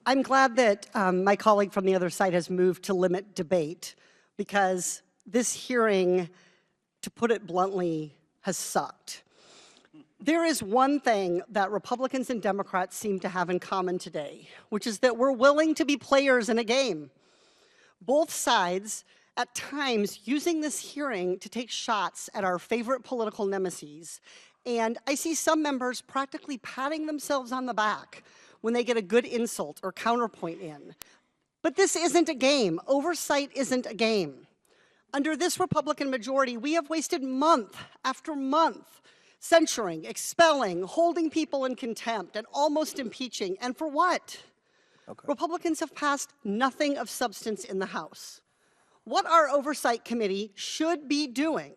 I'm glad that my colleague from the other side has moved to limit debate, because this hearing, to put it bluntly, has sucked. There is one thing that Republicans and Democrats seem to have in common today, which is that we're willing to be players in a game. Both sides, at times, using this hearing to take shots at our favorite political nemeses. And I see some members practically patting themselves on the back when they get a good insult or counterpoint in. But this isn't a game. Oversight isn't a game. Under this Republican majority, we have wasted month after month censuring, expelling, holding people in contempt, and almost impeaching. And for what? Okay. Republicans have passed nothing of substance in the House. What our Oversight Committee should be doing,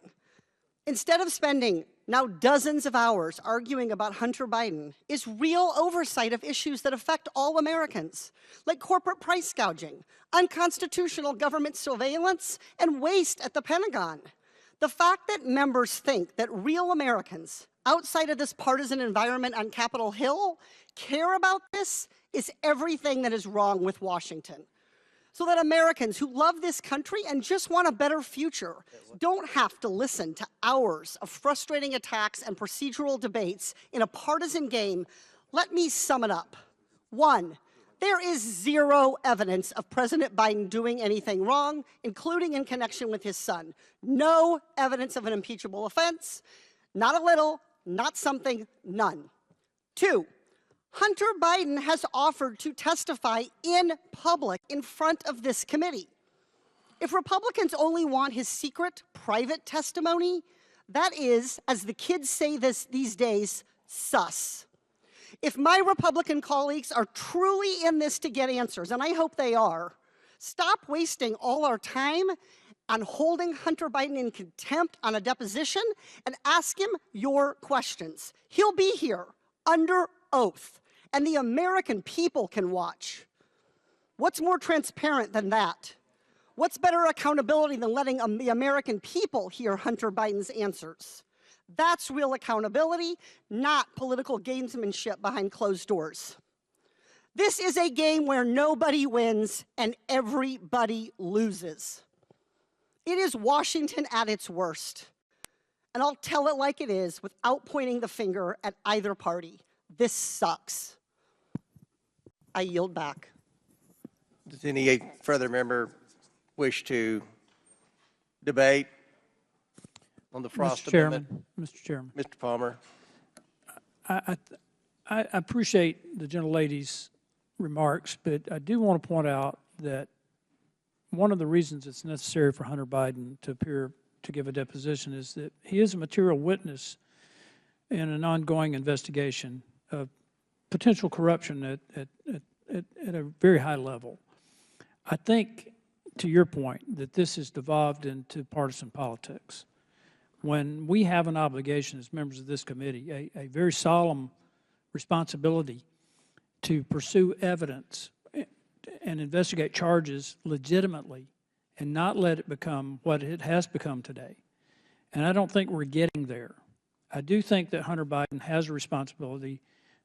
instead of spending now dozens of hours arguing about Hunter Biden, is real oversight of issues that affect all Americans, like corporate price gouging, unconstitutional government surveillance, and waste at the Pentagon. The fact that members think that real Americans outside of this partisan environment on Capitol Hill care about this is everything that is wrong with Washington. So that Americans who love this country and just want a better future don't have to listen to hours of frustrating attacks and procedural debates in a partisan game, let me sum it up. 1, there is zero evidence of President Biden doing anything wrong, including in connection with his son. No evidence of an impeachable offense, not a little, not something, none. 2, Hunter Biden has offered to testify in public in front of this committee. If Republicans only want his secret, private testimony, that is, as the kids say these days, sus. If my Republican colleagues are truly in this to get answers, and I hope they are, stop wasting all our time on holding Hunter Biden in contempt on a deposition and ask him your questions. He'll be here under oath, and the American people can watch. What's more transparent than that? What's better accountability than letting the American people hear Hunter Biden's answers? That's real accountability, not political gamesmanship behind closed doors. This is a game where nobody wins and everybody loses. It is Washington at its worst. And I'll tell it like it is without pointing the finger at either party. This sucks. I yield back. Does any further member wish to debate on the Frost Amendment? Mr. Chairman. Mr. Palmer. I appreciate the gentlelady's remarks, but I do want to point out that one of the reasons it's necessary for Hunter Biden to appear to give a deposition is that he is a material witness in an ongoing investigation of potential corruption at a very high level. I think, to your point, that this has devolved into partisan politics. When we have an obligation as members of this committee, a very solemn responsibility to pursue evidence and investigate charges legitimately and not let it become what it has become today. And I don't think we're getting there. I do think that Hunter Biden has a responsibility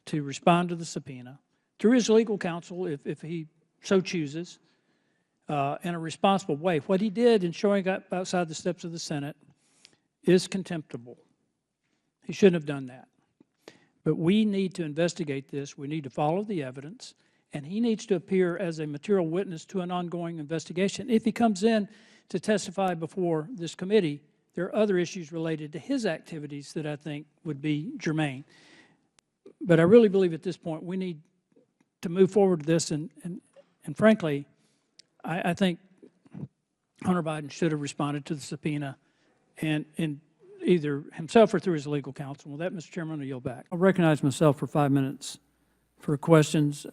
to respond to the subpoena through his legal counsel, if he so chooses, in a responsible way. What he did in showing up outside the steps of the Senate is contemptible. He shouldn't have done that. But we need to investigate this. We need to follow the evidence. And he needs to appear as a material witness to an ongoing investigation. If he comes in to testify before this committee, there are other issues related to his activities that I think would be germane. But I really believe at this point we need to move forward with this. And frankly, I think Hunter Biden should have responded to the subpoena and either himself or through his legal counsel. With that, Mr. Chairman, I yield back. I'll recognize myself for 5 minutes for questions.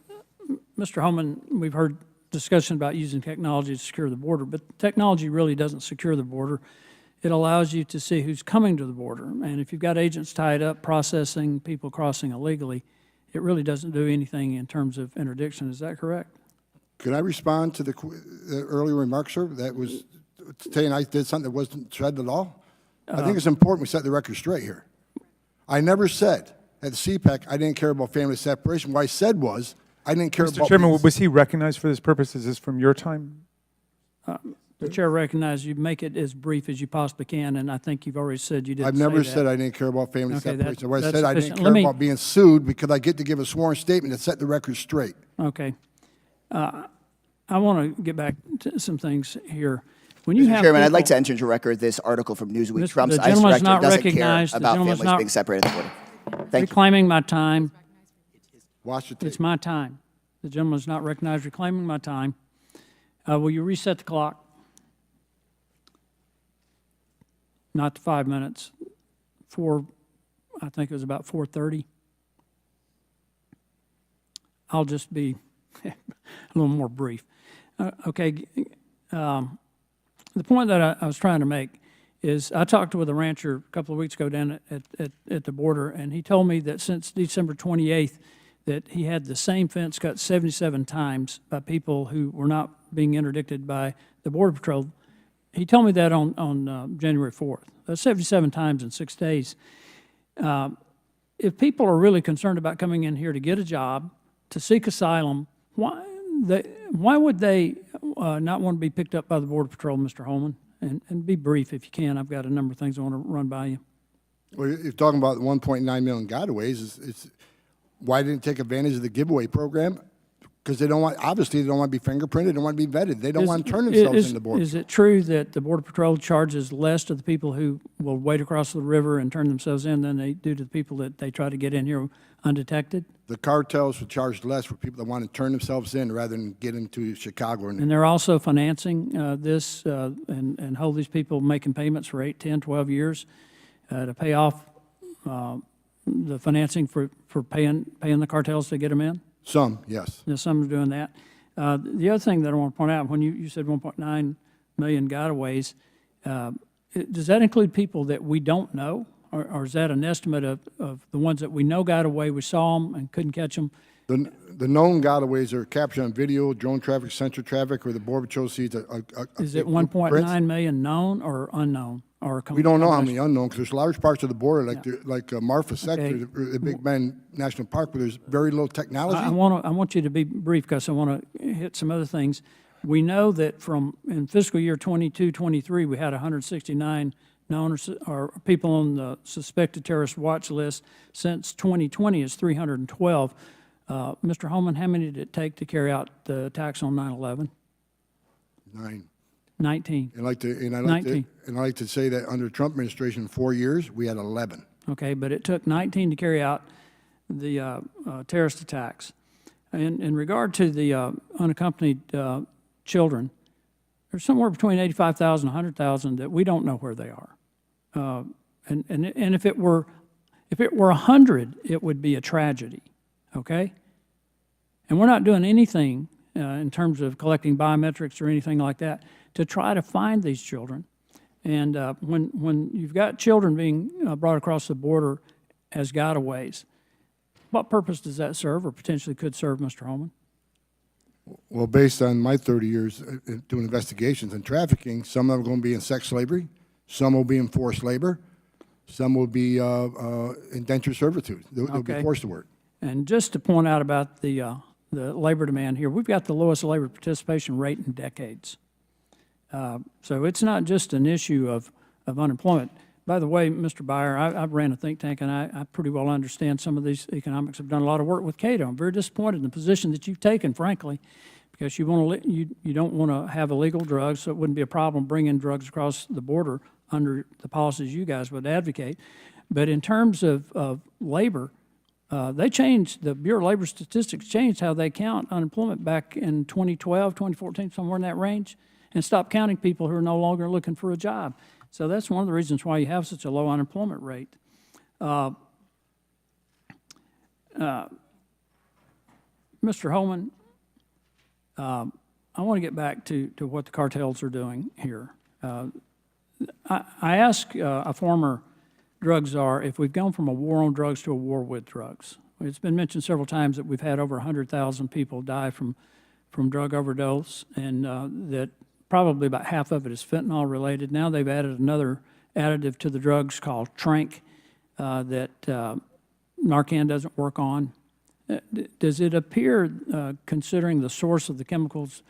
Mr. Holman, we've heard discussion about using technology to secure the border, but technology really doesn't secure the border. It allows you to see who's coming to the border. And if you've got agents tied up processing people crossing illegally, it really doesn't do anything in terms of interdiction. Is that correct? Could I respond to the earlier remarks, sir? That was saying I did something that wasn't said at all? I think it's important we set the record straight here. I never said at the CPAC I didn't care about family separation. What I said was I didn't care Mr. about. Chairman, being- was he recognized for this purpose? Is this from your time? The chair recognizes you make it as brief as you possibly can, and I think you've already said you didn't I've never say said that. I didn't care about family Okay, separation. What I that's said, I didn't sufficient. care Let me- about being sued because I get to give a sworn statement to set the record straight. Okay. I want to get back to some things here. When you Mr. have Chairman, I'd like to people- enter into record this article from Newsweek. Mr. Trump's the ICE gentleman's director not doesn't care recognized. The about gentleman's families not- being separated at the border. Thank you. reclaiming my time. Watch the tape. It's my time. The gentleman's not recognized, reclaiming my time. Will you reset the clock? Not to 5 minutes. I think it was about 4:30. I'll just be a little more brief. Okay. The point that I was trying to make is I talked with a rancher a couple of weeks ago down at the border, and he told me that since December 28th, that he had the same fence cut 77 times by people who were not being interdicted by the Border Patrol. He told me that on January 4th. That's 77 times in 6 days. If people are really concerned about coming in here to get a job, to seek asylum, why would they not want to be picked up by the Border Patrol, Mr. Holman? And be brief if you can. I've got a number of things I want to run by you. Well, you're talking about the 1.9 million gotaways. It's why didn't take advantage of the giveaway program? Because they don't want, obviously, they don't want to be fingerprinted, they don't want to be vetted. They don't want to turn themselves into border. Is it true that the Border Patrol charges less to the people who will wade across the river and turn themselves in than they do to the people that they try to get in here undetected? The cartels would charge less for people that want to turn themselves in rather than get into Chicago. And they're also financing this and hold these people making payments for 8, 10, 12 years to pay off the financing for paying the cartels to get them in? Some, yes. There's some are doing that. The other thing that I want to point out, when you said 1.9 million gotaways, does that include people that we don't know? Or is that an estimate of the ones that we know got away, we saw them and couldn't catch them? The known gotaways are captured on video, drone traffic, sensor traffic, or the Border Patrol sees a Is it big footprint. 1.9 million known or unknown? Or We don't know how many unknown, because there's large parts of the border, like Marfa sector, Okay. the Big Bend National Park, where there's very little technology. I want you to be brief because I want to hit some other things. We know that in fiscal year 22-23, we had 169 known or people on the suspected terrorist watch list. Since 2020, it's 312. Mr. Holman, how many did it take to carry out the attacks on 9/11? 9. 19. And I 19. like to say that under Trump administration, in 4 years, we had 11. Okay, but it took 19 to carry out the terrorist attacks. In regard to the unaccompanied children, there's somewhere between 85,000 and 100,000 that we don't know where they are. And if it were 100, it would be a tragedy, okay? And we're not doing anything in terms of collecting biometrics or anything like that to try to find these children. And when you've got children being brought across the border as gotaways, what purpose does that serve or potentially could serve, Mr. Holman? Well, based on my 30 years doing investigations and trafficking, some of them are going to be in sex slavery, some will be in forced labor, some will be indentured servitude. They'll be Okay. forced to work. And just to point out about the labor demand here, we've got the lowest labor participation rate in decades. So it's not just an issue of unemployment. By the way, Mr. Byer, I've ran a think tank, and I pretty well understand some of these economics. I've done a lot of work with Cato. I'm very disappointed in the position that you've taken, frankly, because you don't want to have illegal drugs, so it wouldn't be a problem bringing drugs across the border under the policies you guys would advocate. But in terms of labor, they changed, the Bureau of Labor Statistics changed how they count unemployment back in 2012, 2014, somewhere in that range, and stopped counting people who are no longer looking for a job. So that's one of the reasons why you have such a low unemployment rate. Mr. Holman, I want to get back to what the cartels are doing here. I asked a former drug czar if we've gone from a war on drugs to a war with drugs. It's been mentioned several times that we've had over 100,000 people die from drug overdose, and that probably about half of it is fentanyl related. Now they've added another additive to the drugs called Trank that Narcan doesn't work on. Does it appear, considering the source of the chemicals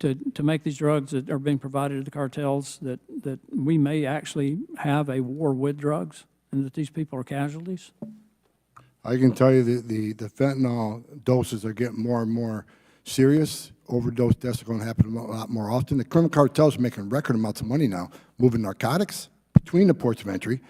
to make these drugs that are being provided to the cartels, that we may actually have a war with drugs and that these people are casualties? I can tell you that the fentanyl doses are getting more and more serious. Overdose deaths are going to happen a lot more often. The criminal cartels are making record amounts of money now, moving narcotics between the ports of entry,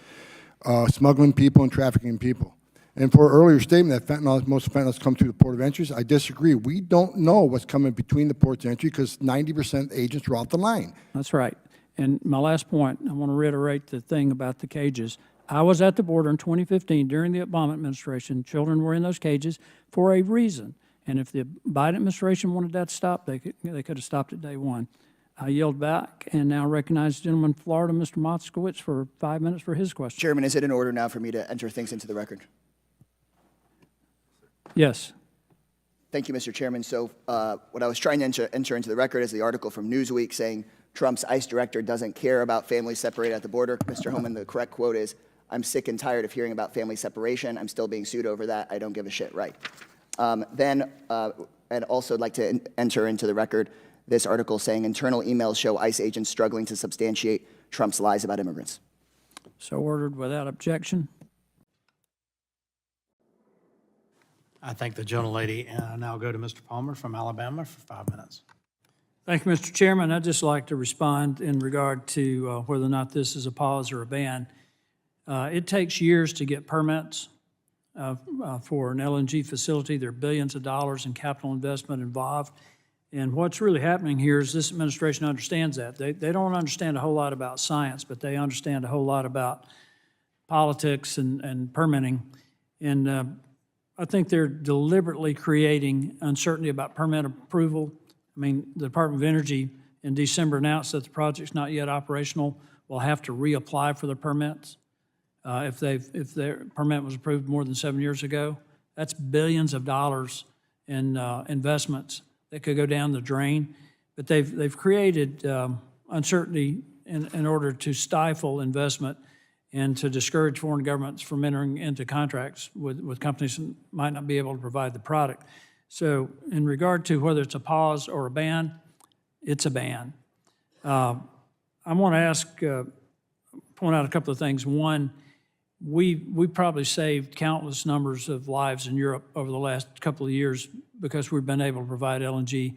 smuggling people and trafficking people. And for an earlier statement that most fentanyl come through the port of entries, I disagree. We don't know what's coming between the ports of entry because 90% of agents are off the line. That's right. And my last point, I want to reiterate the thing about the cages. I was at the border in 2015 during the Obama administration. Children were in those cages for a reason. And if the Biden administration wanted that stopped, they could have stopped it day one. I yield back and now recognize the gentleman from Florida, Mr. Moskowitz, for 5 minutes for his question. Chairman, is it in order now for me to enter things into the record? Yes. Thank you, Mr. Chairman. So what I was trying to enter into the record is the article from Newsweek saying Trump's ICE director doesn't care about families separated at the border. Mr. Homan, the correct quote is, "I'm sick and tired of hearing about family separation. I'm still being sued over that. I don't give a shit," right? Then I'd also like to enter into the record this article saying internal emails show ICE agents struggling to substantiate Trump's lies about immigrants. So ordered without objection. I thank the gentlelady, and I now go to Mr. Palmer from Alabama for 5 minutes. Thank you, Mr. Chairman. I'd just like to respond in regard to whether or not this is a pause or a ban. It takes years to get permits for an LNG facility. There are billions of dollars in capital investment involved. And what's really happening here is this administration understands that. They don't understand a whole lot about science, but they understand a whole lot about politics and permitting. And I think they're deliberately creating uncertainty about permit approval. I mean, the Department of Energy in December announced that the project's not yet operational. Will have to reapply for the permits if their permit was approved more than 7 years ago. That's billions of dollars in investments that could go down the drain. But they've created uncertainty in order to stifle investment and to discourage foreign governments from entering into contracts with companies that might not be able to provide the product. So in regard to whether it's a pause or a ban, it's a ban. I want to point out a couple of things. One, we probably saved countless numbers of lives in Europe over the last couple of years because we've been able to provide LNG.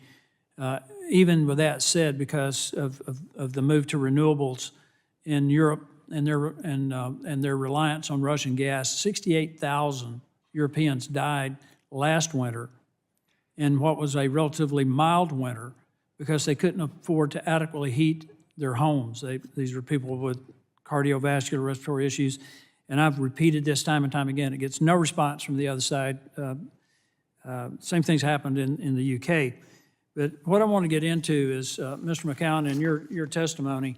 Even with that said, because of the move to renewables in Europe and their reliance on Russian gas, 68,000 Europeans died last winter in what was a relatively mild winter because they couldn't afford to adequately heat their homes. These are people with cardiovascular respiratory issues. And I've repeated this time and time again. It gets no response from the other side. Same thing's happened in the UK. But what I want to get into is, Mr. McCowan, in your testimony,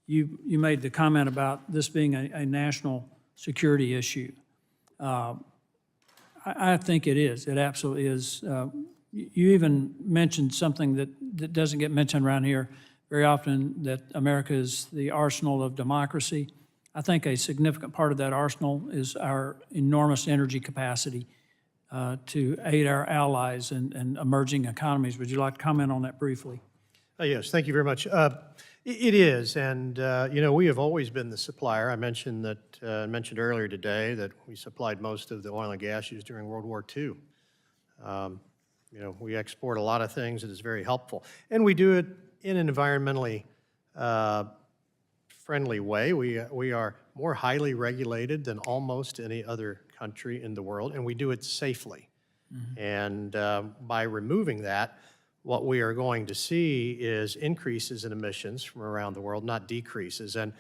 you made the comment about this being a national security issue. I think it is. It absolutely is. You even mentioned something that doesn't get mentioned around here very often, that America is the arsenal of democracy. I think a significant part of that arsenal is our enormous energy capacity to aid our allies and emerging economies. Would you like to comment on that briefly? Yes, thank you very much. It is, and you know, we have always been the supplier. I mentioned mentioned earlier today that we supplied most of the oil and gas used during World War II. You know, we export a lot of things that is very helpful, and we do it in an environmentally friendly way. We are more highly regulated than almost any other country in the world, and we do it safely. Mm-hmm. And by removing that, what we are going to see is increases in emissions from around the world, not decreases. And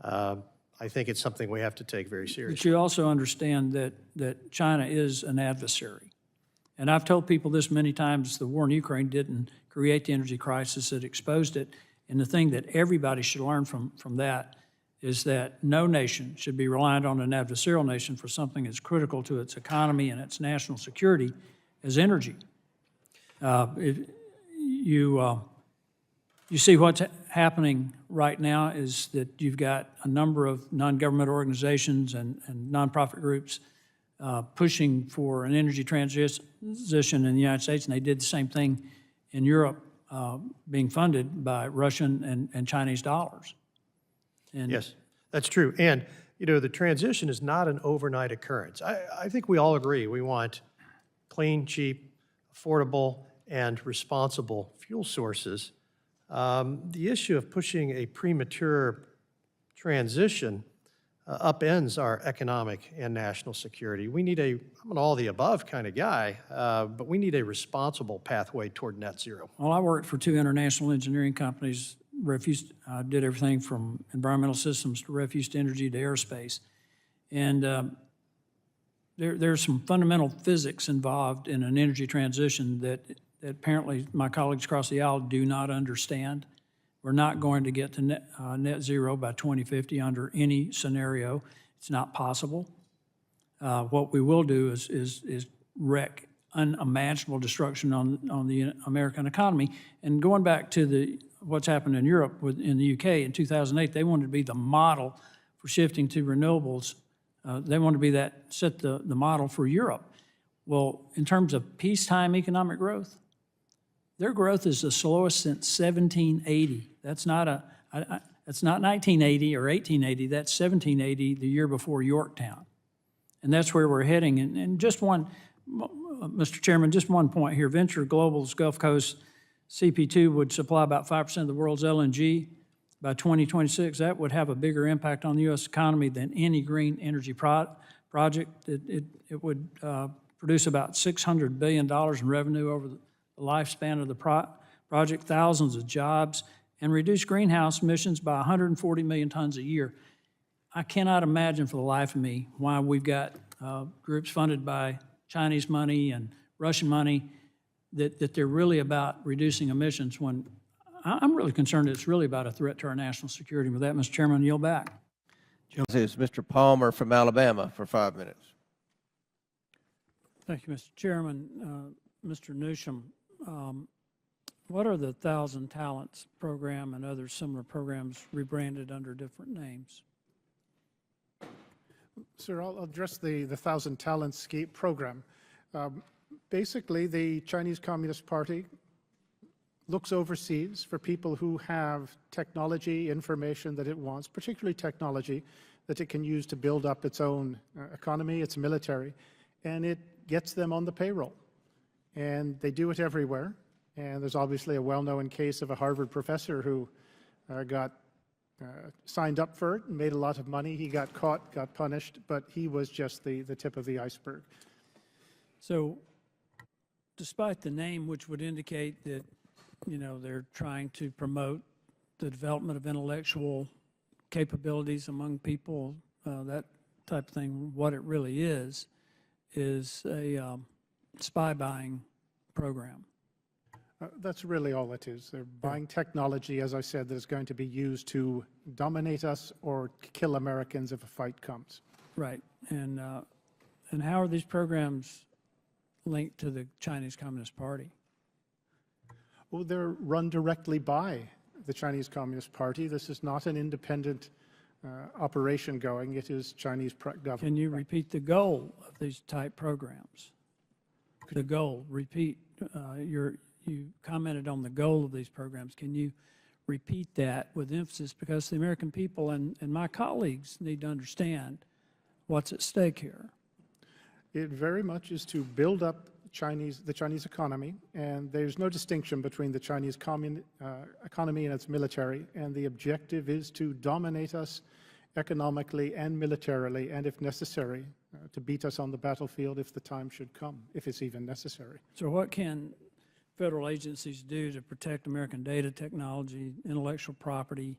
I think it's something we have to take very seriously. But you also understand that China is an adversary. And I've told people this many times, the war in Ukraine didn't create the energy crisis, it exposed it. And the thing that everybody should learn from that is that no nation should be reliant on an adversarial nation for something as critical to its economy and its national security as energy. You see what's happening right now is that you've got a number of non-government organizations and nonprofit groups pushing for an energy transition in the United States, and they did the same thing in Europe, being funded by Russian and Chinese dollars. And Yes, that's true. And, you know, the transition is not an overnight occurrence. I think we all agree we want clean, cheap, affordable, and responsible fuel sources. The issue of pushing a premature transition upends our economic and national security. We need I'm an all-the-above kind of guy, but we need a responsible pathway toward net zero. Well, I worked for 2 international engineering companies, did everything from environmental systems to refuse to energy to aerospace. And there's some fundamental physics involved in an energy transition that apparently my colleagues across the aisle do not understand. We're not going to get to net zero by 2050 under any scenario. It's not possible. What we will do is wreak unimaginable destruction on the American economy. And going back to what's happened in Europe, in the UK in 2008, they wanted to be the model for shifting to renewables. They wanted to be set the model for Europe. Well, in terms of peacetime economic growth, their growth is the slowest since 1780. That's not 1980 or 1880. That's 1780, the year before Yorktown. And that's where we're heading. And just one, Mr. Chairman, just one point here. Venture Global's Gulf Coast CP2 would supply about 5% of the world's LNG by 2026. That would have a bigger impact on the U.S. economy than any green energy project. It would produce about $600 billion in revenue over the lifespan of the project, thousands of jobs, and reduce greenhouse emissions by 140 million tons a year. I cannot imagine for the life of me why we've got groups funded by Chinese money and Russian money that they're really about reducing emissions when I'm really concerned it's really about a threat to our national security. With that, Mr. Chairman, I yield back. This is Mr. Palmer from Alabama for 5 minutes. Thank you, Mr. Chairman. Mr. Newsham, what are the 1,000 Talents program and other similar programs rebranded under different names? Sir, I'll address the 1,000 Talents program. Basically, the Chinese Communist Party looks overseas for people who have technology, information that it wants, particularly technology that it can use to build up its own economy, its military, and it gets them on the payroll. And they do it everywhere. And there's obviously a well-known case of a Harvard professor who got signed up for it and made a lot of money. He got caught, got punished, but he was just the tip of the iceberg. So despite the name, which would indicate that, you know, they're trying to promote the development of intellectual capabilities among people, that type of thing, what it really is a spy buying program. That's really all it is. They're buying technology, as I said, that is going to be used to dominate us or kill Americans if a fight comes. Right. And how are these programs linked to the Chinese Communist Party? Well, they're run directly by the Chinese Communist Party. This is not an independent operation going. It is Chinese government. Can you repeat the goal of these type programs? The goal, repeat. You commented on the goal of these programs. Can you repeat that with emphasis? Because the American people and my colleagues need to understand what's at stake here. It very much is to build up the Chinese economy, and there's no distinction between the Chinese economy and its military, and the objective is to dominate us economically and militarily, and if necessary, to beat us on the battlefield if the time should come, if it's even necessary. So what can federal agencies do to protect American data technology, intellectual property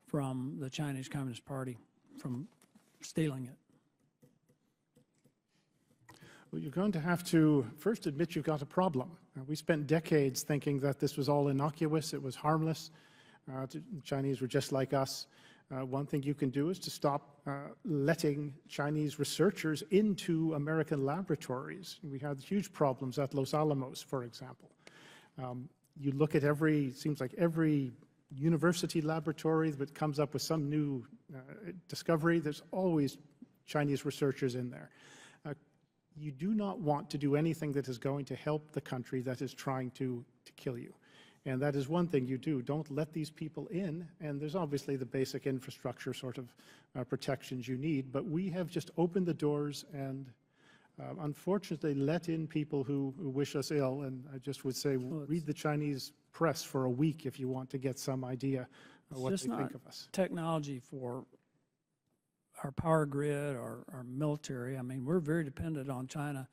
from the Chinese Communist Party from stealing it? Well, you're going to have to first admit you've got a problem. We spent decades thinking that this was all innocuous, it was harmless. The Chinese were just like us. One thing you can do is to stop letting Chinese researchers into American laboratories. We had huge problems at Los Alamos, for example. You look at seems like every university laboratory that comes up with some new discovery, there's always Chinese researchers in there. you do not want to do anything that is going to help the country that is trying to kill you. And that is one thing you do. Don't let these people in. And there's obviously the basic infrastructure sort of protections you need. But we have just opened the doors and unfortunately let in people who wish us ill. And I just would say, read the Chinese press for a week if you want to get some idea of what they think of us. Technology for our power grid, our military. I mean, we're very dependent on China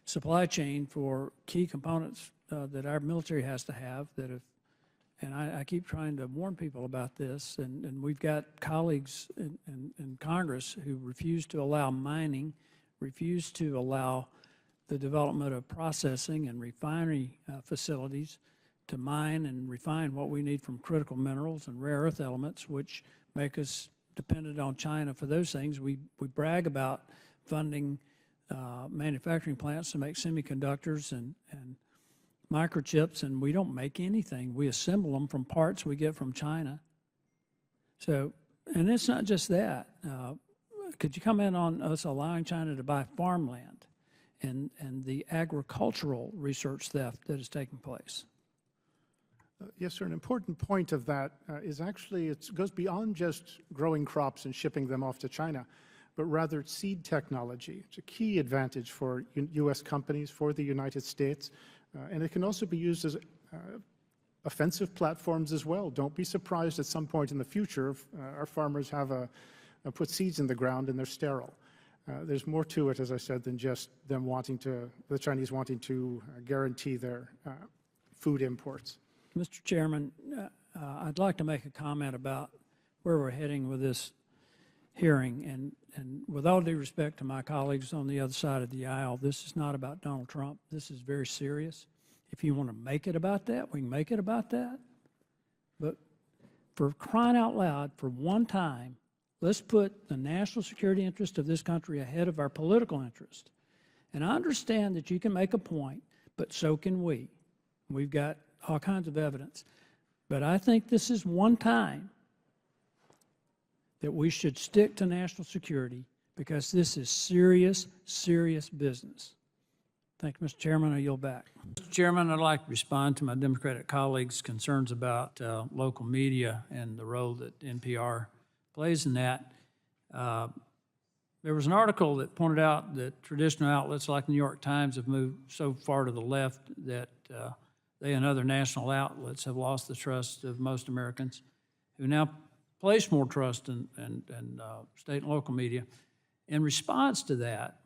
supply chain for key components that our military has to have. That if, and I keep trying to warn people about this, and we've got colleagues in Congress who refuse to allow mining, refuse to allow the development of processing and refinery facilities to mine and refine what we need from critical minerals and rare earth elements, which make us dependent on China for those things. We brag about funding manufacturing plants to make semiconductors and microchips, and we don't make anything. We assemble them from parts we get from China. So, and it's not just that. Could you comment on us allowing China to buy farmland and the agricultural research theft that is taking place? Yes, sir. An important point of that is actually it goes beyond just growing crops and shipping them off to China, but rather seed technology. It's a key advantage for U.S. companies, for the United States, and it can also be used as offensive platforms as well. Don't be surprised at some point in the future if our farmers have put seeds in the ground and they're sterile. There's more to it, as I said, than just them wanting to, the Chinese wanting to guarantee their food imports. Mr. Chairman, I'd like to make a comment about where we're heading with this hearing. And with all due respect to my colleagues on the other side of the aisle, this is not about Donald Trump. This is very serious. If you want to make it about that, we can make it about that. But for crying out loud, for one time, let's put the national security interest of this country ahead of our political interest. And I understand that you can make a point, but so can we. We've got all kinds of evidence. But I think this is one time that we should stick to national security because this is serious, serious business. Thank you, Mr. Chairman. I yield back. Mr. Chairman, I'd like to respond to my Democratic colleagues' concerns about local media and the role that NPR plays in that. There was an article that pointed out that traditional outlets like the New York Times have moved so far to the left that they and other national outlets have lost the trust of most Americans, who now place more trust in state and local media. In response to that,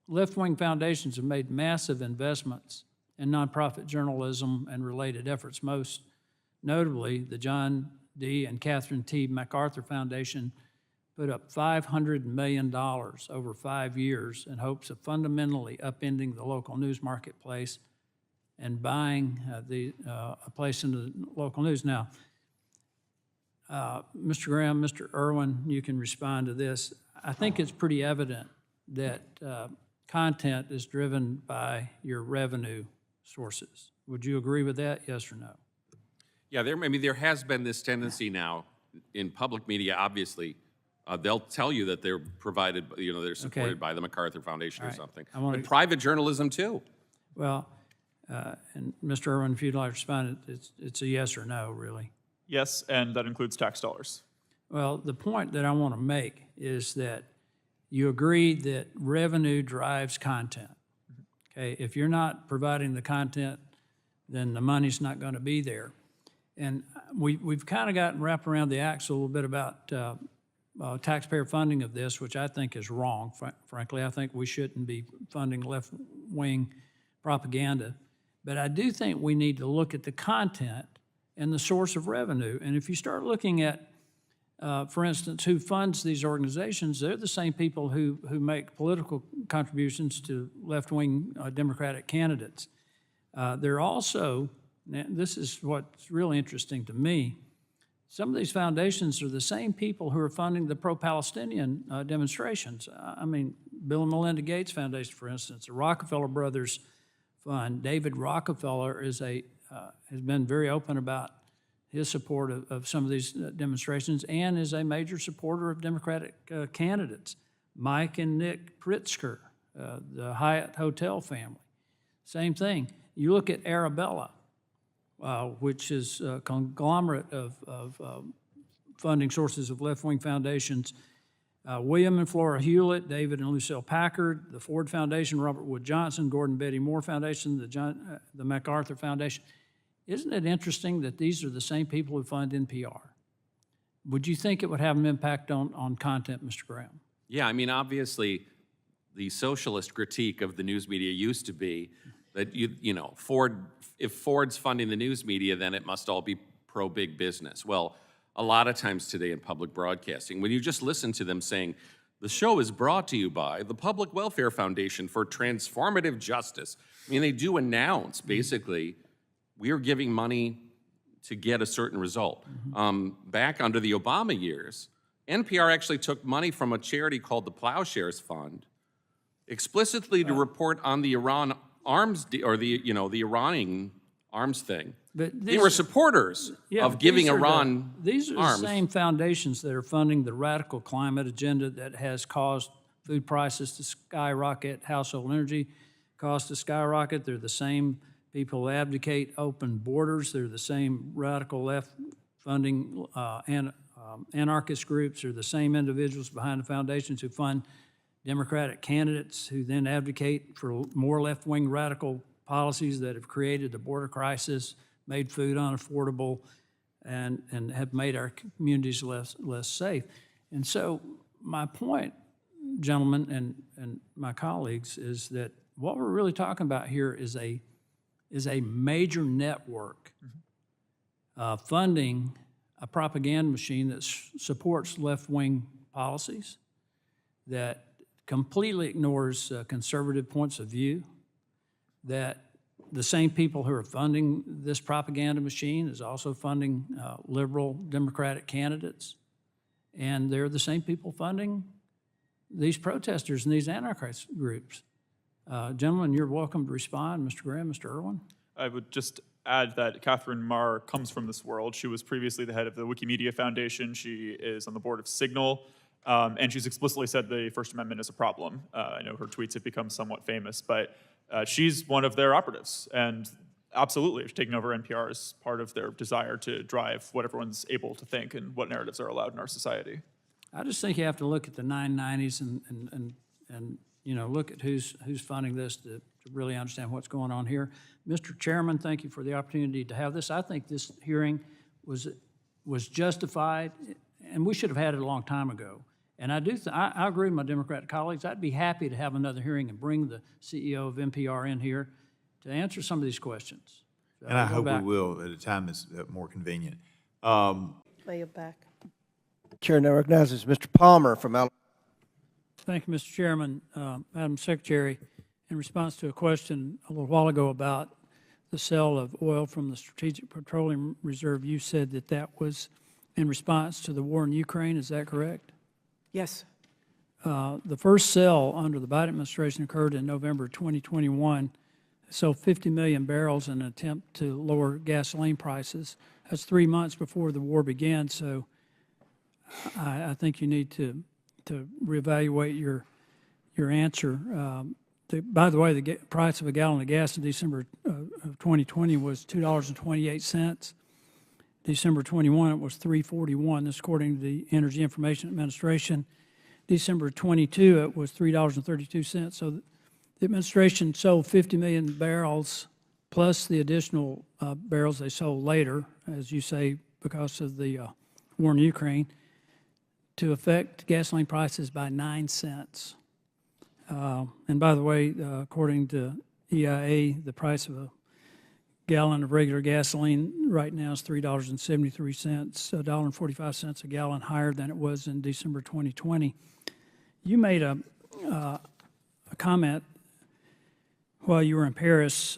left-wing foundations have made massive investments in nonprofit journalism and related efforts. Most notably, the John D. and Catherine T. MacArthur Foundation put up $500 million over 5 years in hopes of fundamentally upending the local news marketplace and buying a place in the local news. Now, Mr. Graham, Mr. Irwin, you can respond to this. I think it's pretty evident that content is driven by your revenue sources. Would you agree with that, yes or no? Yeah, there has been this tendency now in public media, obviously. They'll tell you that they're provided, they're supported by the MacArthur Foundation or something. But private journalism too. Well, and Mr. Irwin, if you'd like to respond, it's a yes or no, really. Yes, and that includes tax dollars. Well, the point that I want to make is that you agreed that revenue drives content. Okay, if you're not providing the content, then the money's not going to be there. And we've kind of gotten wrapped around the axle a little bit about taxpayer funding of this, which I think is wrong. Frankly, I think we shouldn't be funding left-wing propaganda. But I do think we need to look at the content and the source of revenue. And if you start looking at, for instance, who funds these organizations, they're the same people who make political contributions to left-wing Democratic candidates. They're also, this is what's really interesting to me, some of these foundations are the same people who are funding the pro-Palestinian demonstrations. I mean, Bill and Melinda Gates Foundation, for instance, the Rockefeller Brothers Fund. David Rockefeller has been very open about his support of some of these demonstrations and is a major supporter of Democratic candidates. Mike and Nick Pritzker the Hyatt Hotel family. Same thing. You look at Arabella, which is a conglomerate of funding sources of left-wing foundations. William and Flora Hewlett, David and Lucille Packard, the Ford Foundation, Robert Wood Johnson, Gordon Betty Moore Foundation, the MacArthur Foundation. Isn't it interesting that these are the same people who fund NPR? Would you think it would have an impact on content, Mr. Graham? Yeah, I mean, obviously, the socialist critique of the news media used to be that, if Ford's funding the news media, then it must all be pro-big business. Well, a lot of times today in public broadcasting, when you just listen to them saying, the show is brought to you by the Public Welfare Foundation for Transformative Justice. I mean, they do announce, basically, we are giving money to get a certain result. Back under the Obama years, NPR actually took money from a charity called the Plowshares Fund, explicitly to report on the Iran arms, the Iranian arms thing. But they were supporters of giving Iran These are arms. the same foundations that are funding the radical climate agenda that has caused food prices to skyrocket, household energy costs to skyrocket. They're the same people who advocate open borders. They're the same radical left funding anarchist groups. They're the same individuals behind the foundations who fund Democratic candidates who then advocate for more left-wing radical policies that have created the border crisis, made food unaffordable, and have made our communities less safe. And so my point, gentlemen and my colleagues, is that what we're really talking about here is a major network funding a propaganda machine that supports left-wing policies, that completely ignores conservative points of view, that the same people who are funding this propaganda machine is also funding liberal Democratic candidates, and they're the same people funding these protesters and these anarchist groups. Gentlemen, you're welcome to respond. Mr. Graham, Mr. Irwin. I would just add that Catherine Marr comes from this world. She was previously the head of the Wikimedia Foundation. She is on the board of Signal, and she's explicitly said the First Amendment is a problem. I know her tweets have become somewhat famous, but she's one of their operatives, and absolutely, taking over NPR is part of their desire to drive what everyone's able to think and what narratives are allowed in our society. I just think you have to look at the 990s and look at who's funding this to really understand what's going on here. Mr. Chairman, thank you for the opportunity to have this. I think this hearing was justified, and we should have had it a long time ago. And I agree with my Democratic colleagues. I'd be happy to have another hearing and bring the CEO of NPR in here to answer some of these questions. So and I hope we will at a time that's more convenient. Way back. Chair now recognizes Mr. Palmer from Alabama. Thank you, Mr. Chairman. Madam Secretary, in response to a question a little while ago about the sale of oil from the Strategic Petroleum Reserve, you said that was in response to the war in Ukraine. Is that correct? Yes. The first sale under the Biden administration occurred in November 2021. Sold 50 million barrels in an attempt to lower gasoline prices. That's 3 months before the war began, so I think you need to reevaluate your answer. By the way, the price of a gallon of gas in December of 2020 was $2.28. December 21, it was $3.41. This according to the Energy Information Administration. December 22, it was $3.32. So the administration sold 50 million barrels plus the additional barrels they sold later, as you say, because of the war in Ukraine, to affect gasoline prices by 9 cents. And by the way, according to EIA, the price of a gallon of regular gasoline right now is $3.73, $1.45 a gallon higher than it was in December 2020. You made a comment while you were in Paris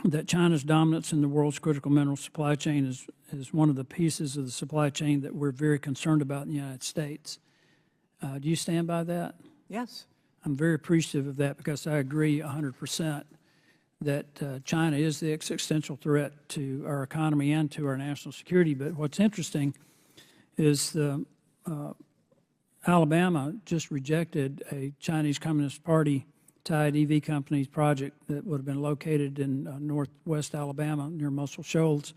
that China's dominance in the world's critical mineral supply chain is one of the pieces of the supply chain that we're very concerned about in the United States. Do you stand by that? Yes. I'm very appreciative of that because I agree 100% that China is the existential threat to our economy and to our national security. But what's interesting is Alabama just rejected a Chinese Communist Party tied EV company's project that would have been located in northwest Alabama near Muscle Shoals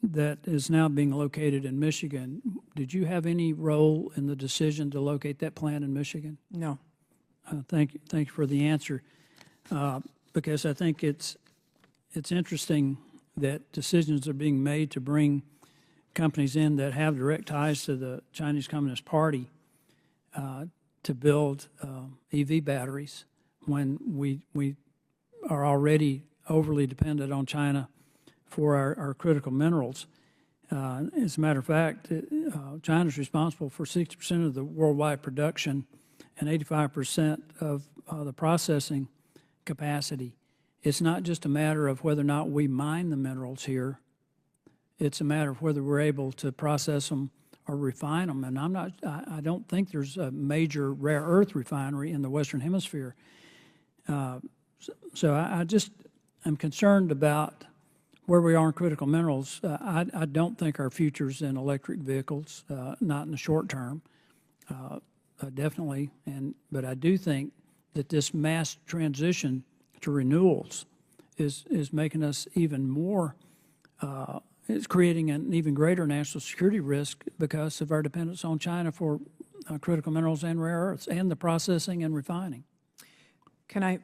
that is now being located in Michigan. Did you have any role in the decision to locate that plant in Michigan? No. Thank you for the answer, because I think it's interesting that decisions are being made to bring companies in that have direct ties to the Chinese Communist Party to build EV batteries when we are already overly dependent on China for our critical minerals. As a matter of fact, China's responsible for 60% of the worldwide production and 85% of the processing capacity. It's not just a matter of whether or not we mine the minerals here. It's a matter of whether we're able to process them or refine them. And I don't think there's a major rare earth refinery in the Western Hemisphere. So I'm concerned about where we are in critical minerals. I don't think our future's in electric vehicles, not in the short term, definitely. But I do think that this mass transition to renewables is making us even more, it's creating an even greater national security risk because of our dependence on China for critical minerals and rare earths and the processing and refining.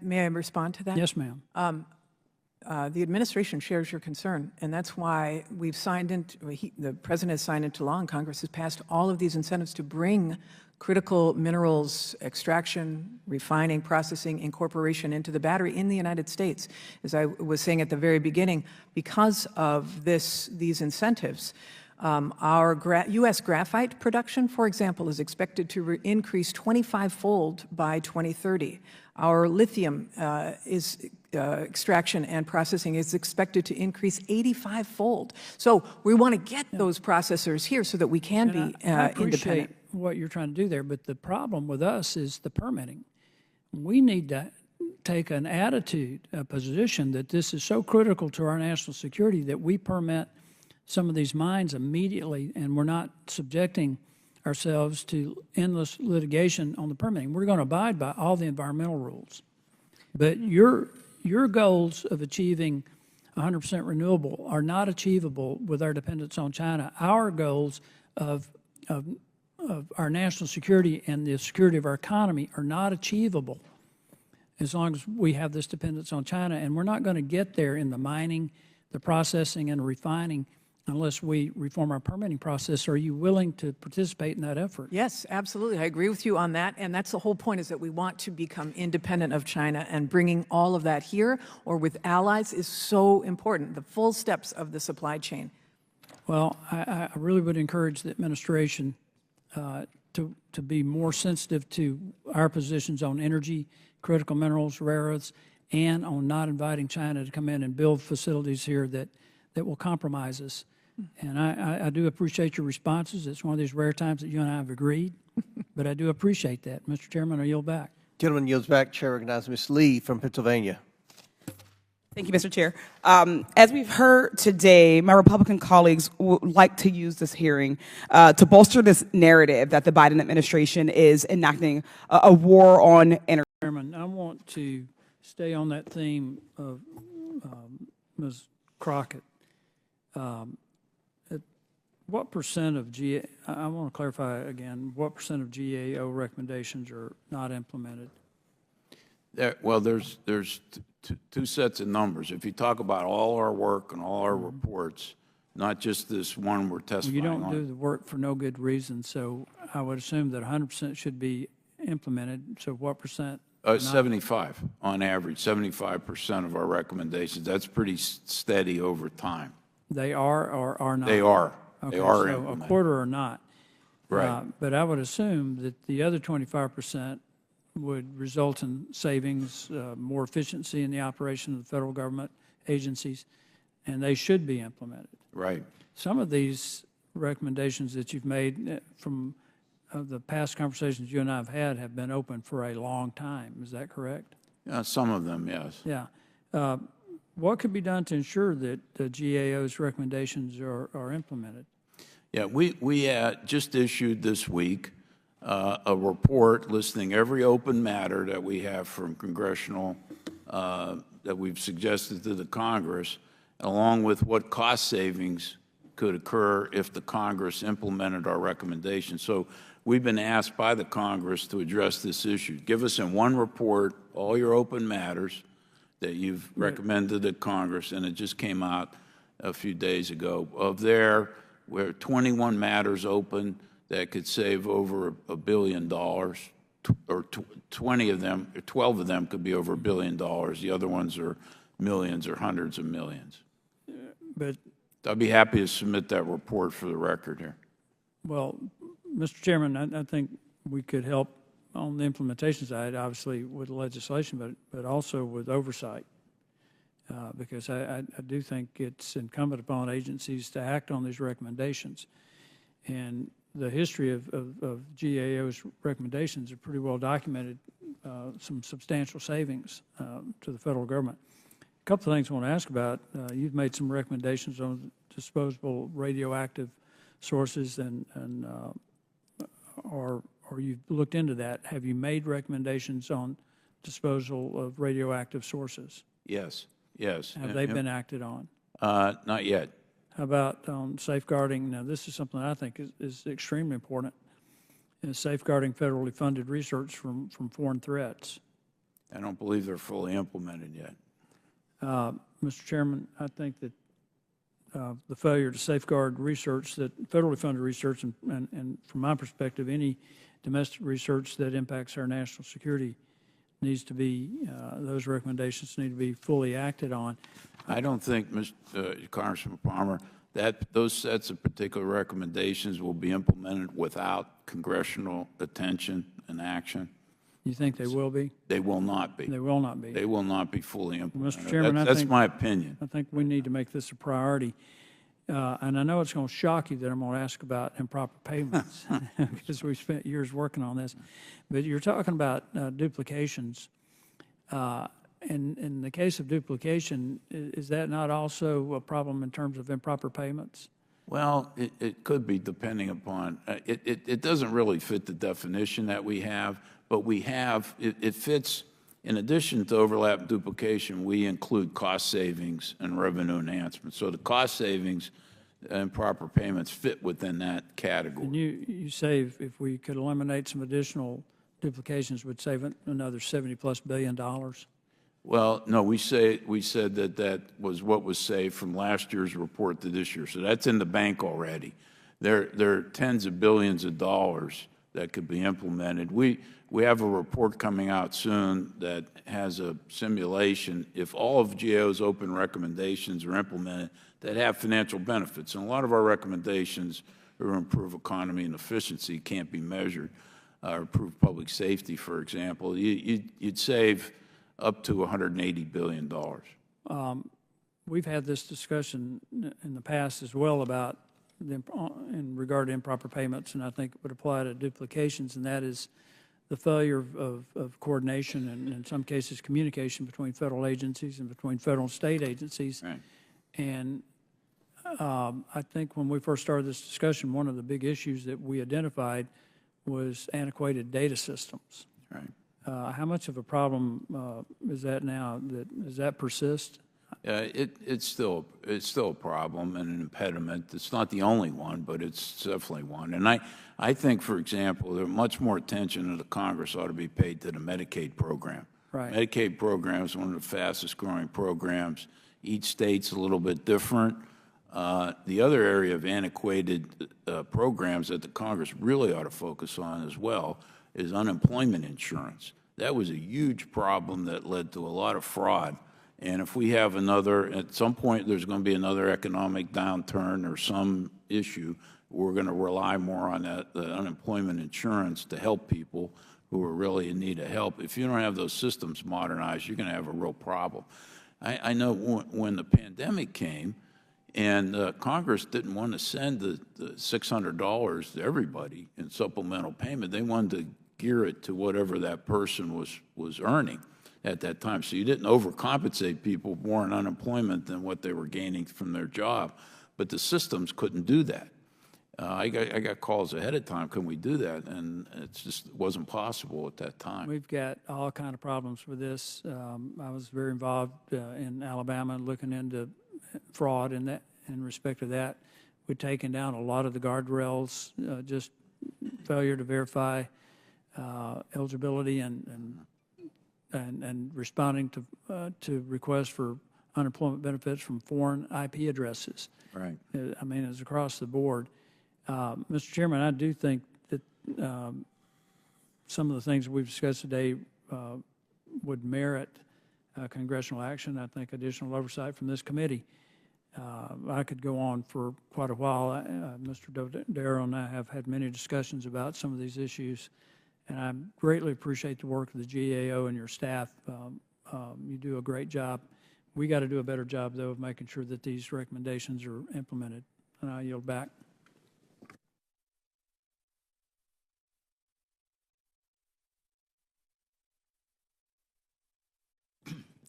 May I respond to that? Yes, ma'am. The administration shares your concern, and that's why we've signed into, the President has signed into law and Congress has passed all of these incentives to bring critical minerals extraction, refining, processing, incorporation into the battery in the United States. As I was saying at the very beginning, because of these incentives, our U.S. graphite production, for example, is expected to increase 25-fold by 2030. Our lithium extraction and processing is expected to increase 85-fold. So we want to get those processors here so that we can be I appreciate independent. what you're trying to do there, but the problem with us is the permitting. We need to take an attitude, a position that this is so critical to our national security that we permit some of these mines immediately, and we're not subjecting ourselves to endless litigation on the permitting. We're going to abide by all the environmental rules. But your goals of achieving 100% renewable are not achievable with our dependence on China. Our goals of our national security and the security of our economy are not achievable as long as we have this dependence on China. And we're not going to get there in the mining, the processing, and refining unless we reform our permitting process. Are you willing to participate in that effort? Yes, absolutely. I agree with you on that. And that's the whole point, is that we want to become independent of China, and bringing all of that here or with allies is so important, the full steps of the supply chain. Well, I really would encourage the administration to be more sensitive to our positions on energy, critical minerals, rare earths, and on not inviting China to come in and build facilities here that will compromise us. And I do appreciate your responses. It's one of these rare times that you and I have agreed, but I do appreciate that. Mr. Chairman, I yield back. Gentleman yields back. Chair recognizes Ms. Lee from Pennsylvania. Thank you, Mr. Chair. As we've heard today, my Republican colleagues would like to use this hearing to bolster this narrative that the Biden administration is enacting a war on energy. Chairman, I want to stay on that theme of Ms. Crockett. What percent of I want to clarify again, what percent of GAO recommendations are not implemented? Well, there's two sets of numbers. If you talk about all our work and all our reports, not just this one we're testifying on. You don't do the work for no good reason, so I would assume that 100% should be implemented. So what percent? 75 on average, 75% of our recommendations. That's pretty steady over time. They are or are not? They are. Okay, they are so implemented. a quarter or not. Right. But I would assume that the other 25% would result in savings, more efficiency in the operation of the federal government agencies, and they should be implemented. Right. Some of these recommendations that you've made from the past conversations you and I have been open for a long time. Is that correct? Some of them, yes. Yeah. What could be done to ensure that the GAO's recommendations are implemented? Yeah, we just issued this week a report listing every open matter that we have from Congressional that we've suggested to the Congress, along with what cost savings could occur if the Congress implemented our recommendations. So we've been asked by the Congress to address this issue. Give us in one report all your open matters that you've recommended to Congress, and it just came out a few days ago. Of there, where 21 matters open that could save over $1 billion, or 20 of them, or 12 of them could be over $1 billion. The other ones are millions or hundreds of millions. But I'd be happy to submit that report for the record here. well, Mr. Chairman, I think we could help on the implementation side, obviously with legislation, but also with oversight. Because I do think it's incumbent upon agencies to act on these recommendations. And the history of GAO's recommendations are pretty well documented, some substantial savings to the federal government. A couple of things I want to ask about. You've made some recommendations on disposable radioactive sources, or you've looked into that. Have you made recommendations on disposal of radioactive sources? Yes, yes. Have they been acted on? Not yet. How about safeguarding? Now, this is something I think is extremely important, is safeguarding federally funded research from foreign threats. I don't believe they're fully implemented yet. Mr. Chairman, I think that the failure to safeguard research, that federally funded research, and from my perspective, any domestic research that impacts our national security needs to be, those recommendations need to be fully acted on. I don't think, Congressman Palmer, that those sets of particular recommendations will be implemented without congressional attention and action. You think they will be? They will not be. They will not be. They will not be fully implemented. Mr. Chairman, that's my opinion. I think we need to make this a priority. And I know it's going to shock you that I'm going to ask about improper payments because we spent years working on this. But you're talking about duplications. In the case of duplication, is that not also a problem in terms of improper payments? Well, it could be, depending upon, it doesn't really fit the definition that we have, but we have, it fits, in addition to overlap and duplication, we include cost savings and revenue enhancement. So the cost savings and proper payments fit within that category. And you say if we could eliminate some additional duplications, would save another $70+ billion? Well, no, we said that was what was saved from last year's report to this year. So that's in the bank already. There are tens of billions of dollars that could be implemented. We have a report coming out soon that has a simulation. If all of GAO's open recommendations are implemented, that have financial benefits. And a lot of our recommendations to improve economy and efficiency can't be measured, or improve public safety, for example. You'd save up to $180 billion. We've had this discussion in the past as well about in regard to improper payments, and I think it would apply to duplications, and that is the failure of coordination and in some cases communication between federal agencies and between federal and state agencies. Right. And I think when we first started this discussion, one of the big issues that we identified was antiquated data systems. Right. How much of a problem is that now? Does that persist? It's still a problem and an impediment. It's not the only one, but it's definitely one. And I think, for example, there much more attention in the Congress ought to be paid to the Medicaid program. Right. Medicaid program is one of the fastest growing programs. Each state's a little bit different. The other area of antiquated programs that the Congress really ought to focus on as well is unemployment insurance. That was a huge problem that led to a lot of fraud. And if we have at some point there's going to be another economic downturn or some issue, we're going to rely more on the unemployment insurance to help people who are really in need of help. If you don't have those systems modernized, you're going to have a real problem. I know when the pandemic came and Congress didn't want to send the $600 to everybody in supplemental payment, they wanted to gear it to whatever that person was earning at that time. So you didn't overcompensate people more in unemployment than what they were gaining from their job. But the systems couldn't do that. I got calls ahead of time, can we do that? And it just wasn't possible at that time. We've got all kind of problems with this. I was very involved in Alabama looking into fraud in respect to that. We've taken down a lot of the guardrails, just failure to verify eligibility and responding to requests for unemployment benefits from foreign IP addresses. Right. I mean, it's across the board. Mr. Chairman, I do think that some of the things we've discussed today would merit congressional action. I think additional oversight from this committee. I could go on for quite a while. Mr. Darrow and I have had many discussions about some of these issues, and I greatly appreciate the work of the GAO and your staff. You do a great job. We got to do a better job, though, of making sure that these recommendations are implemented. And I yield back.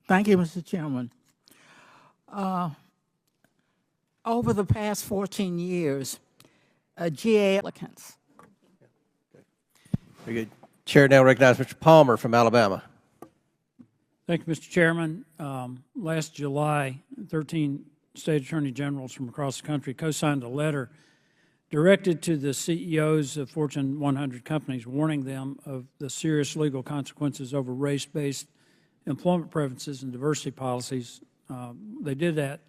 Thank you, Mr. Chairman. Over the past 14 years, GA applicants. Very good. Chair now recognizes Mr. Palmer from Alabama. Thank you, Mr. Chairman. Last July, 13 state attorney generals from across the country co-signed a letter directed to the CEOs of Fortune 100 companies, warning them of the serious legal consequences over race-based employment preferences and diversity policies. They did that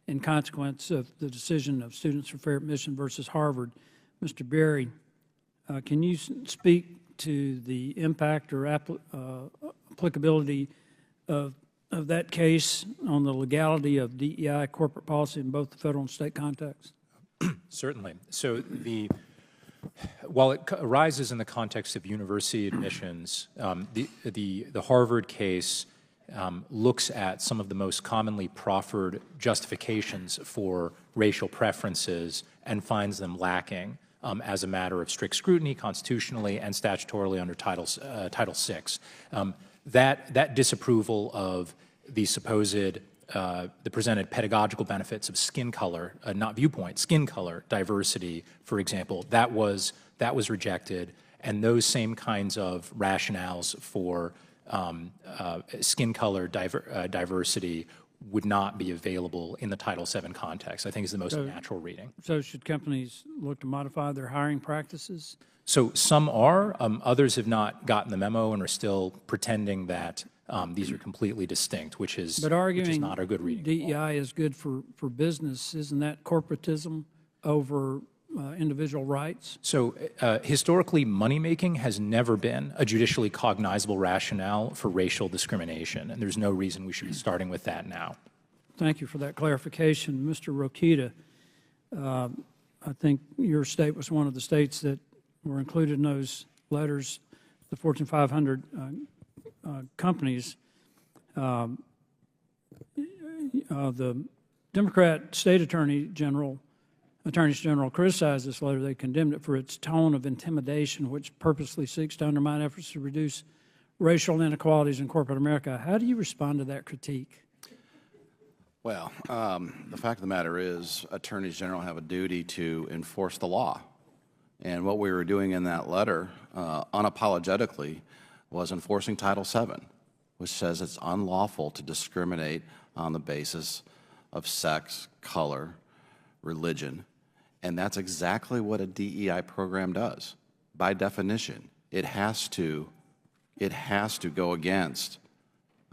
in consequence of the decision of Students for Fair Admission versus Harvard. Mr. Berry, can you speak to the impact or applicability of that case on the legality of DEI corporate policy in both the federal and state context? Certainly. So while it arises in the context of university admissions, the Harvard case looks at some of the most commonly proffered justifications for racial preferences and finds them lacking as a matter of strict scrutiny constitutionally and statutorily under Title VI. That disapproval of the supposed, the presented pedagogical benefits of skin color, not viewpoint, skin color diversity, for example, that was rejected, and those same kinds of rationales for skin color diversity would not be available in the Title VII context, I think is the most natural reading. So should companies look to modify their hiring practices? So some are, others have not gotten the memo and are still pretending that these are completely distinct, which is not a good reading. DEI is good for business. Isn't that corporatism over individual rights? So historically, money-making has never been a judicially cognizable rationale for racial discrimination, and there's no reason we should be starting with that now. Thank you for that clarification. Mr. Rokita, I think your state was one of the states that were included in those letters, the Fortune 500 companies. The Democrat state attorneys general criticized this letter. They condemned it for its tone of intimidation, which purposely seeks to undermine efforts to reduce racial inequalities in corporate America. How do you respond to that critique? Well, the fact of the matter is attorneys general have a duty to enforce the law. And what we were doing in that letter, unapologetically, was enforcing Title VII, which says it's unlawful to discriminate on the basis of sex, color, religion. And that's exactly what a DEI program does. By definition, it has to go against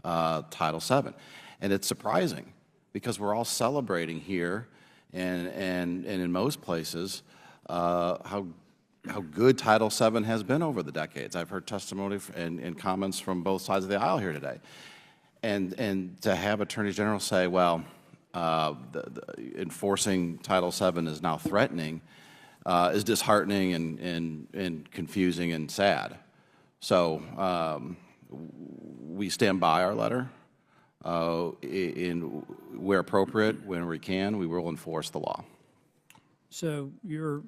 Title VII. And it's surprising because we're all celebrating here and in most places how good Title VII has been over the decades. I've heard testimony and comments from both sides of the aisle here today. And to have Attorney General say, well, enforcing Title VII is now threatening is disheartening and confusing and sad. So we stand by our letter. Where appropriate, when we can, we will enforce the law. So you're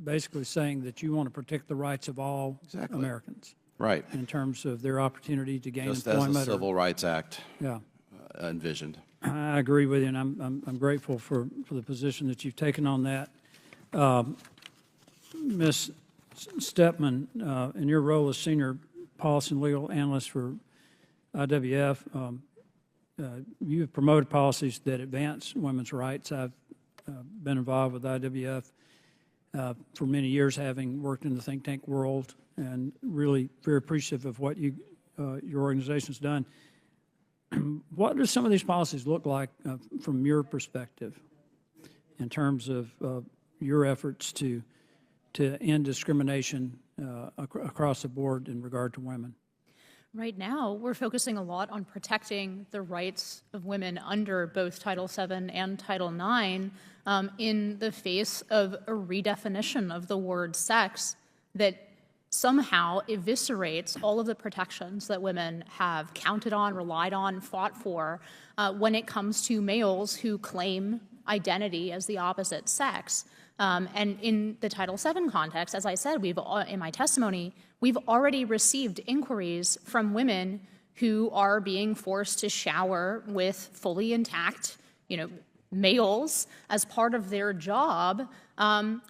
basically saying that you want to protect the rights of all Americans. Right. In terms of their opportunity to gain Just employment. as the Civil Rights Act Yeah. envisioned. I agree with you, and I'm grateful for the position that you've taken on that. Ms. Stepman, in your role as Senior Policy and Legal Analyst for IWF, you have promoted policies that advance women's rights. I've been involved with IWF for many years, having worked in the think tank world, and really very appreciative of what your organization's done. What do some of these policies look like from your perspective in terms of your efforts to end discrimination across the board in regard to women? Right now, we're focusing a lot on protecting the rights of women under both Title VII and Title IX in the face of a redefinition of the word sex that somehow eviscerates all of the protections that women have counted on, relied on, fought for when it comes to males who claim identity as the opposite sex. And in the Title VII context, as I said, in my testimony, we've already received inquiries from women who are being forced to shower with fully intact, males as part of their job.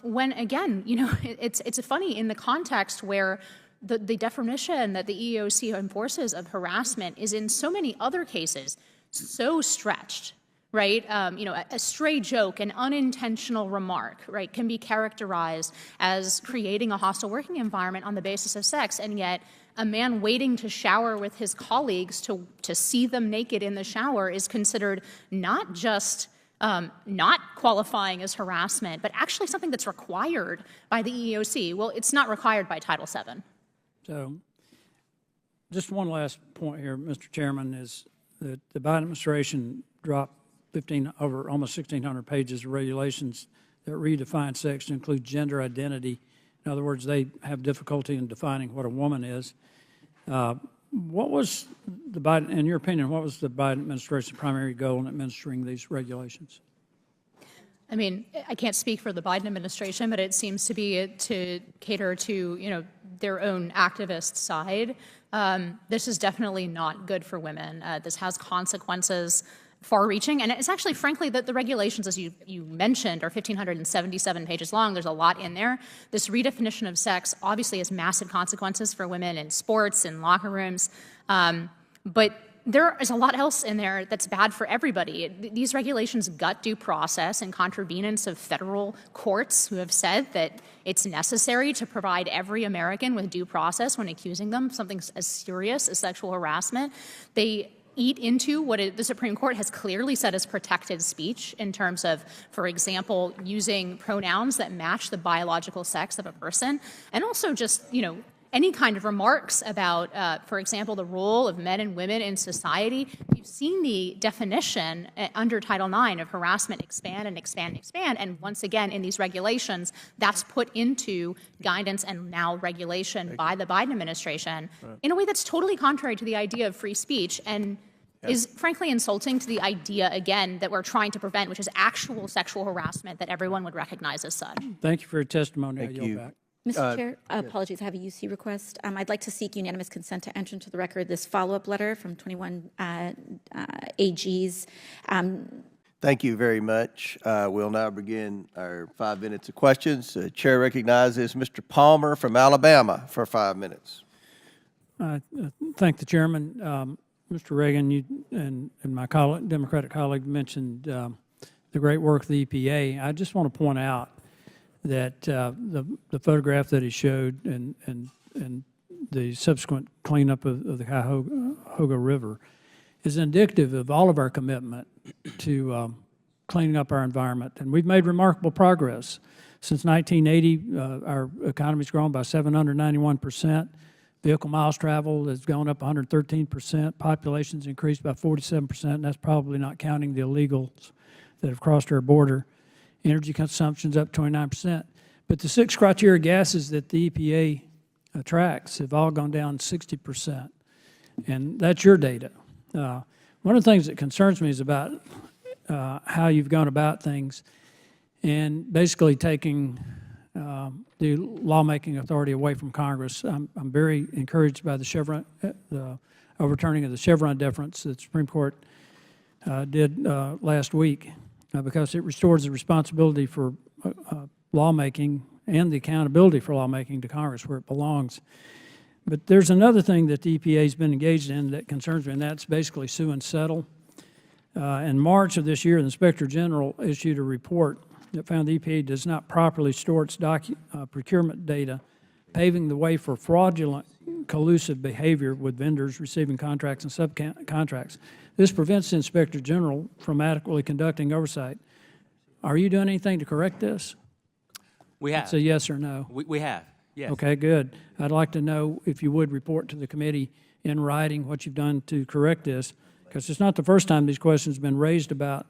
When again, it's funny in the context where the definition that the EEOC enforces of harassment is in so many other cases so stretched. Right, a stray joke, an unintentional remark, right, can be characterized as creating a hostile working environment on the basis of sex, and yet a man waiting to shower with his colleagues to see them naked in the shower is considered not just not qualifying as harassment, but actually something that's required by the EEOC. Well, it's not required by Title VII. So, just one last point here, Mr. Chairman, is that the Biden administration dropped over almost 1,600 pages of regulations that redefine sex to include gender identity. In other words, they have difficulty in defining what a woman is. What was the Biden, in your opinion, what was the Biden administration's primary goal in administering these regulations? I mean, I can't speak for the Biden administration, but it seems to be to cater to, their own activist side. This is definitely not good for women. This has consequences far-reaching, and it's actually, frankly, that the regulations, as you mentioned, are 1,577 pages long. There's a lot in there. This redefinition of sex obviously has massive consequences for women in sports and locker rooms, but there is a lot else in there that's bad for everybody. These regulations gut due process and contravenance of federal courts who have said that it's necessary to provide every American with due process when accusing them of something as serious as sexual harassment. They eat into what the Supreme Court has clearly said is protected speech in terms of, for example, using pronouns that match the biological sex of a person, and also just, any kind of remarks about, for example, the role of men and women in society. You've seen the definition under Title IX of harassment expand and expand and expand, and once again, in these regulations, that's put into guidance and now regulation by the Biden administration in a way that's totally contrary to the idea of free speech and is frankly insulting to the idea, again, that we're trying to prevent, which is actual sexual harassment that everyone would recognize as such. Thank you for your testimony. Thank you. Back. Mr. Chair, apologies, I have a UC request. I'd like to seek unanimous consent to enter into the record this follow-up letter from 21 AGs. Thank you very much. We'll now begin our 5 minutes of questions. Chair recognizes Mr. Palmer from Alabama for 5 minutes. Thank the chairman. Mr. Reagan, you and my Democratic colleague mentioned the great work of the EPA. I just want to point out that the photograph that he showed and the subsequent cleanup of the Cuyahoga River is indicative of all of our commitment to cleaning up our environment. And we've made remarkable progress. Since 1980, our economy's grown by 791%. Vehicle miles traveled has gone up 113%. Population's increased by 47%, and that's probably not counting the illegals that have crossed our border. Energy consumption's up 29%. But the 6 criteria gases that the EPA tracks have all gone down 60%. And that's your data. One of the things that concerns me is about how you've gone about things and basically taking the lawmaking authority away from Congress. I'm very encouraged by the overturning of the Chevron deference that the Supreme Court did last week because it restores the responsibility for lawmaking and the accountability for lawmaking to Congress where it belongs. But there's another thing that the EPA has been engaged in that concerns me, and that's basically sue and settle. In March of this year, the Inspector General issued a report that found the EPA does not properly store its procurement data, paving the way for fraudulent, collusive behavior with vendors receiving contracts and subcontracts. This prevents the Inspector General from adequately conducting oversight. Are you doing anything to correct this? We have. It's a yes or no. We have, yes. Okay, good. I'd like to know if you would report to the committee in writing what you've done to correct this, because it's not the first time these questions have been raised about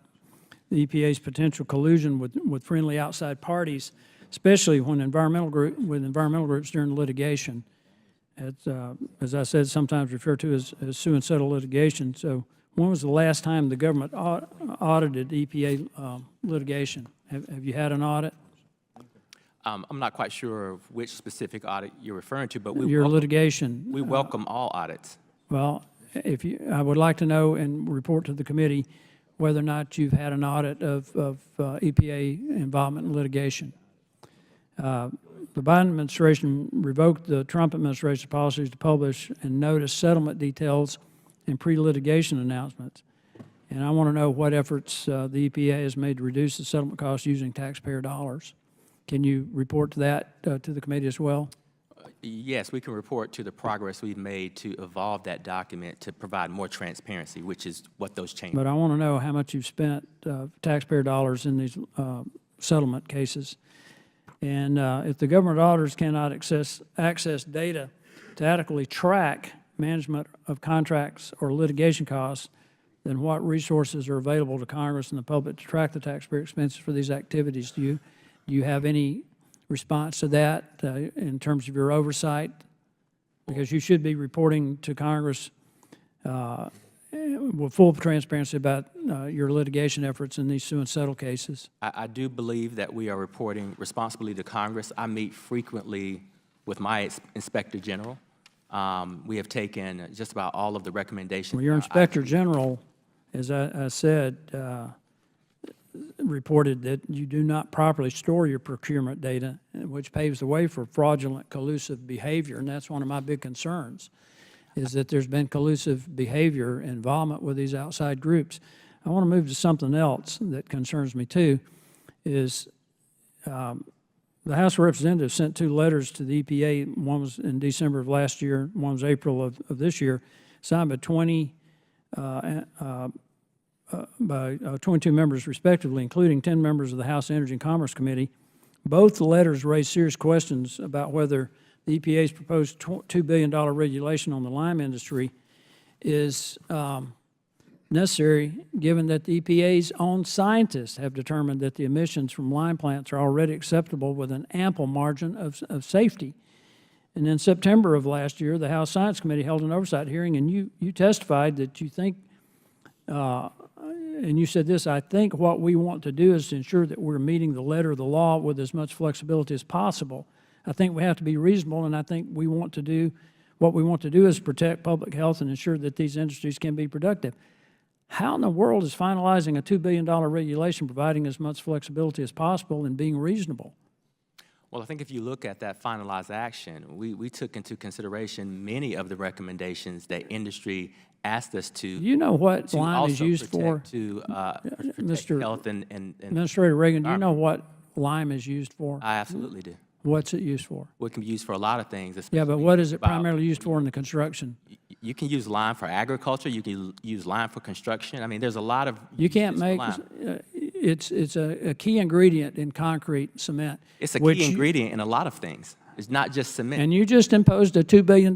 the EPA's potential collusion with friendly outside parties, especially when environmental groups during litigation. It's, as I said, sometimes referred to as sue and settle litigation. So when was the last time the government audited EPA litigation? Have you had an audit? I'm not quite sure of which specific audit you're referring to, but litigation. We welcome all audits. Well, I would like to know and report to the committee whether or not you've had an audit of EPA involvement in litigation. The Biden administration revoked the Trump administration's policies to publish and notice settlement details and pre-litigation announcements. And I want to know what efforts the EPA has made to reduce the settlement costs using taxpayer dollars. Can you report to that to the committee as well? Yes, we can report to the progress we've made to evolve that document to provide more transparency, which is what those changes. But I want to know how much you've spent taxpayer dollars in these settlement cases. And if the government auditors cannot access data to adequately track management of contracts or litigation costs, then what resources are available to Congress and the public to track the taxpayer expenses for these activities? Do you have any response to that in terms of your oversight? Because you should be reporting to Congress with full transparency about your litigation efforts in these sue and settle cases. I do believe that we are reporting responsibly to Congress. I meet frequently with my Inspector General. We have taken just about all of the recommendations. Well, your Inspector General, as I said, reported that you do not properly store your procurement data, which paves the way for fraudulent, collusive behavior, and that's one of my big concerns, is that there's been collusive behavior, involvement with these outside groups. I want to move to something else that concerns me too, is the House of Representatives sent 2 letters to the EPA. One was in December of last year, one was April of this year, signed by 22 members respectively, including 10 members of the House Energy and Commerce Committee. Both the letters raised serious questions about whether the EPA's proposed $2 billion regulation on the lime industry is necessary, given that the EPA's own scientists have determined that the emissions from lime plants are already acceptable with an ample margin of safety. And in September of last year, the House Science Committee held an oversight hearing, and you testified that you think, and you said this, I think what we want to do is to ensure that we're meeting the letter of the law with as much flexibility as possible. I think we have to be reasonable, and I think what we want to do is protect public health and ensure that these industries can be productive. How in the world is finalizing a $2 billion regulation providing as much flexibility as possible and being reasonable? Well, I think if you look at that finalized action, we took into consideration many of the recommendations that industry asked us to. You know what lime is used for? To protect Mr. health and Administrator Reagan, do you know what lime is used for? I absolutely do. What's it used for? Well, it can be used for a lot of things. Yeah, but what is it primarily used for in the construction? You can use lime for agriculture. You can use lime for construction. I mean, there's a lot of You can't make it's a key ingredient in concrete cement. It's a key ingredient in a lot of things. It's not just cement. And you just imposed a $2 billion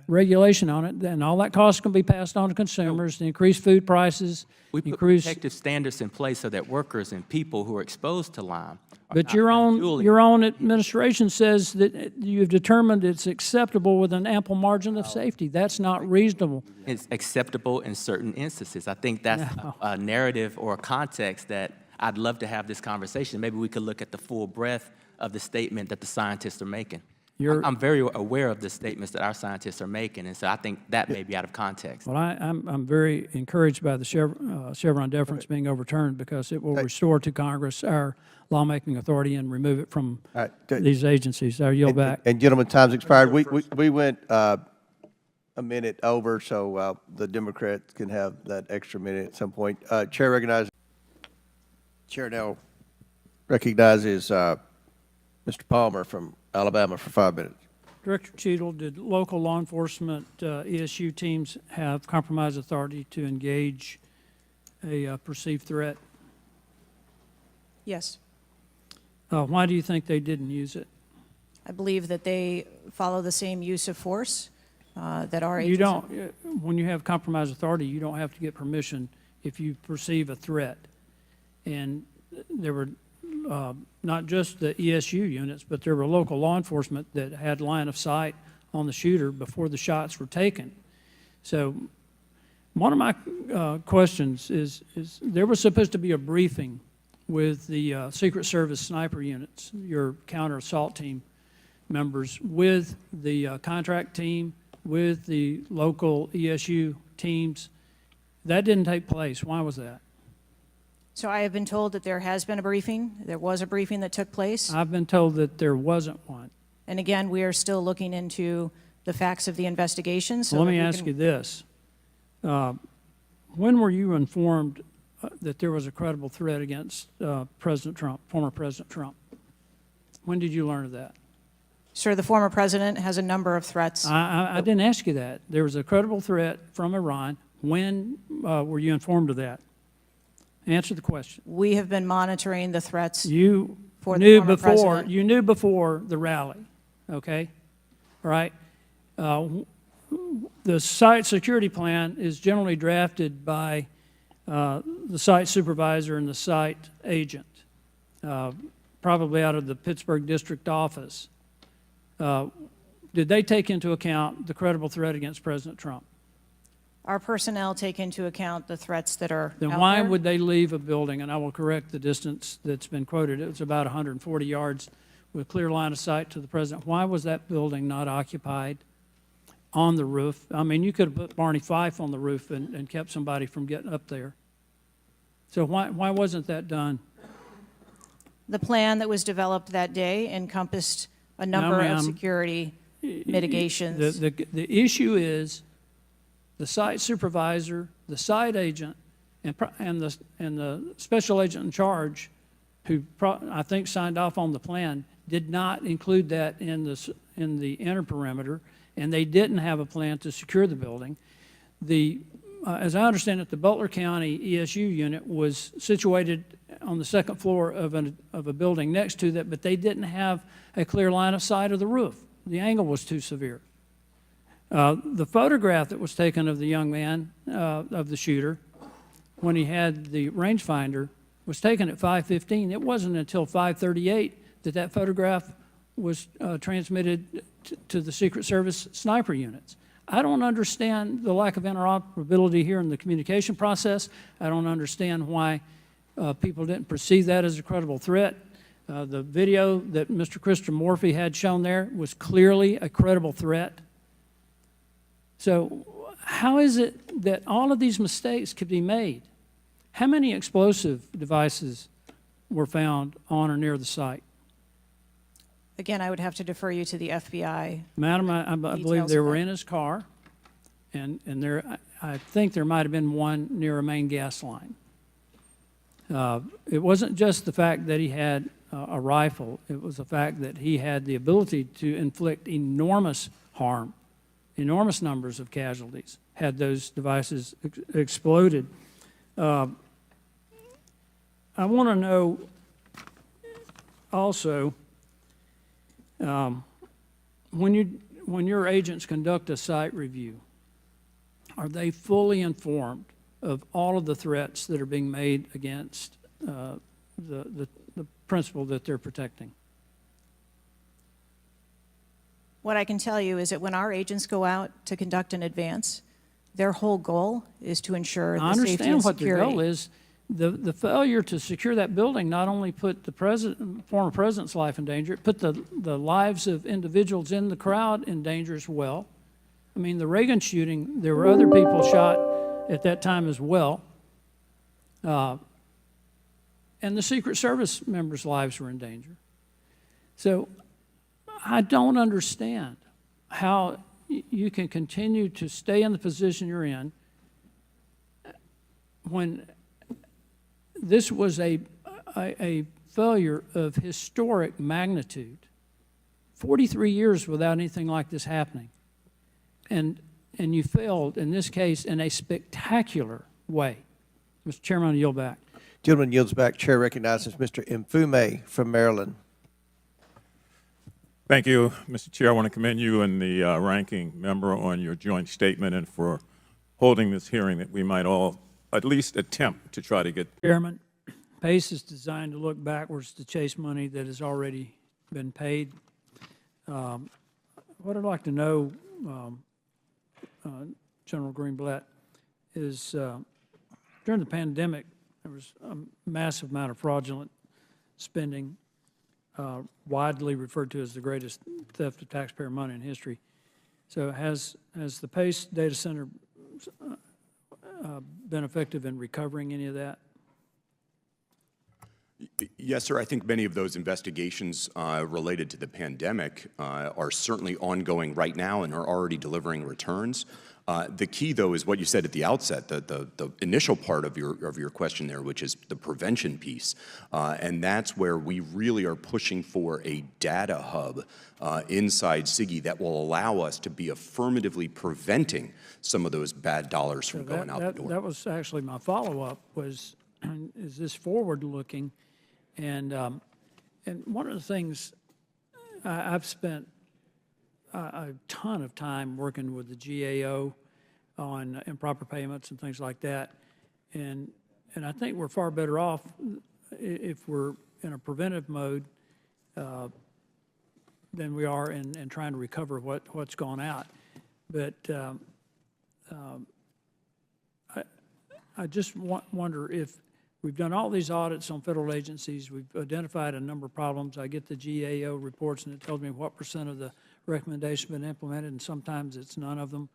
regulation on it, then all that cost can be passed on to consumers to increase food prices. We put protective standards in place so that workers and people who are exposed to lime. But your own administration says that you've determined it's acceptable with an ample margin of safety. That's not reasonable. It's acceptable in certain instances. I think that's a narrative or a context that I'd love to have this conversation. Maybe we could look at the full breadth of the statement that the scientists are making. I'm very aware of the statements that our scientists are making, and so I think that may be out of context. Well, I'm very encouraged by the Chevron deference being overturned because it will restore to Congress our lawmaking authority and remove it from these agencies. I yield back. And gentlemen, time's expired. We went a minute over, so the Democrats can have that extra minute at some point. Chair now recognizes Mr. Palmer from Alabama for 5 minutes. Director Cheadle, did local law enforcement ESU teams have compromise authority to engage a perceived threat? Yes. Why do you think they didn't use it? I believe that they follow the same use of force that our You agency. don't, when you have compromise authority, you don't have to get permission if you perceive a threat. And there were not just the ESU units, but there were local law enforcement that had line of sight on the shooter before the shots were taken. So one of my questions is there was supposed to be a briefing with the Secret Service sniper units, your counter assault team members, with the contract team, with the local ESU teams. That didn't take place. Why was that? So I have been told that there has been a briefing. There was a briefing that took place. I've been told that there wasn't one. And again, we are still looking into the facts of the investigation. So Well, let that me we ask can- you this. When were you informed that there was a credible threat against President Trump, former President Trump? When did you learn of that? Sir, the former president has a number of threats. I didn't ask you that. There was a credible threat from Iran. When were you informed of that? Answer the question. We have been monitoring the threats You for knew the former before. president. You knew before the rally, okay? All right. The site security plan is generally drafted by the site supervisor and the site agent, probably out of the Pittsburgh district office. Did they take into account the credible threat against President Trump? Our personnel take into account the threats that are Then out why there. would they leave a building? And I will correct the distance that's been quoted. It was about 140 yards with clear line of sight to the president. Why was that building not occupied on the roof? I mean, you could have put Barney Fife on the roof and kept somebody from getting up there. So why wasn't that done? The plan that was developed that day encompassed a number ma'am, of security mitigations. The issue is the site supervisor, the site agent, and the special agent in charge, who I think signed off on the plan, did not include that in the inner perimeter, and they didn't have a plan to secure the building. As I understand it, the Butler County ESU unit was situated on the second floor of a building next to that, but they didn't have a clear line of sight of the roof. The angle was too severe. The photograph that was taken of the young man, of the shooter, when he had the rangefinder, was taken at 5:15. It wasn't until 5:38 that photograph was transmitted to the Secret Service sniper units. I don't understand the lack of interoperability here in the communication process. I don't understand why people didn't perceive that as a credible threat. The video that Mr. Christopher Morphy had shown there was clearly a credible threat. So how is it that all of these mistakes could be made? How many explosive devices were found on or near the site? Again, I would have to defer you to the FBI. Madam, I believe Details they of were that. in his car, and I think there might have been one near a main gas line. It wasn't just the fact that he had a rifle. It was the fact that he had the ability to inflict enormous harm, enormous numbers of casualties, had those devices exploded. I want to know also, when your agents conduct a site review, are they fully informed of all of the threats that are being made against the principle that they're protecting? What I can tell you is that when our agents go out to conduct an advance, their whole goal is to ensure I the safety and understand what their security. goal is. the failure to secure that building not only put the former president's life in danger, it put the lives of individuals in the crowd in danger as well. I mean, the Reagan shooting, there were other people shot at that time as well. And the Secret Service members' lives were in danger. So I don't understand how you can continue to stay in the position you're in when this was a failure of historic magnitude. 43 years without anything like this happening. And you failed, in this case, in a spectacular way. Mr. Chairman, I yield back. Gentleman yields back. Chair recognizes Mr. Mfume from Maryland. Thank you, Mr. Chair. I want to commend you and the ranking member on your joint statement and for holding this hearing that we might all at least attempt to try to get. Chairman, PACE is designed to look backwards to chase money that has already been paid. What I'd like to know, General Greenblatt, is during the pandemic, there was a massive amount of fraudulent spending, widely referred to as the greatest theft of taxpayer money in history. So has the PACE data center been effective in recovering any of that? Yes, sir. I think many of those investigations related to the pandemic are certainly ongoing right now and are already delivering returns. The key, though, is what you said at the outset, the initial part of your question there, which is the prevention piece. And that's where we really are pushing for a data hub inside SIGI that will allow us to be affirmatively preventing some of those bad dollars from going out the door. That was actually my follow-up, was is this forward-looking? And one of the things I've spent a ton of time working with the GAO on improper payments and things like that, and I think we're far better off if we're in a preventive mode than we are in trying to recover what's gone out. But I just wonder if we've done all these audits on federal agencies. We've identified a number of problems. I get the GAO reports, and it tells me what % of the recommendations have been implemented, and sometimes it's none of them.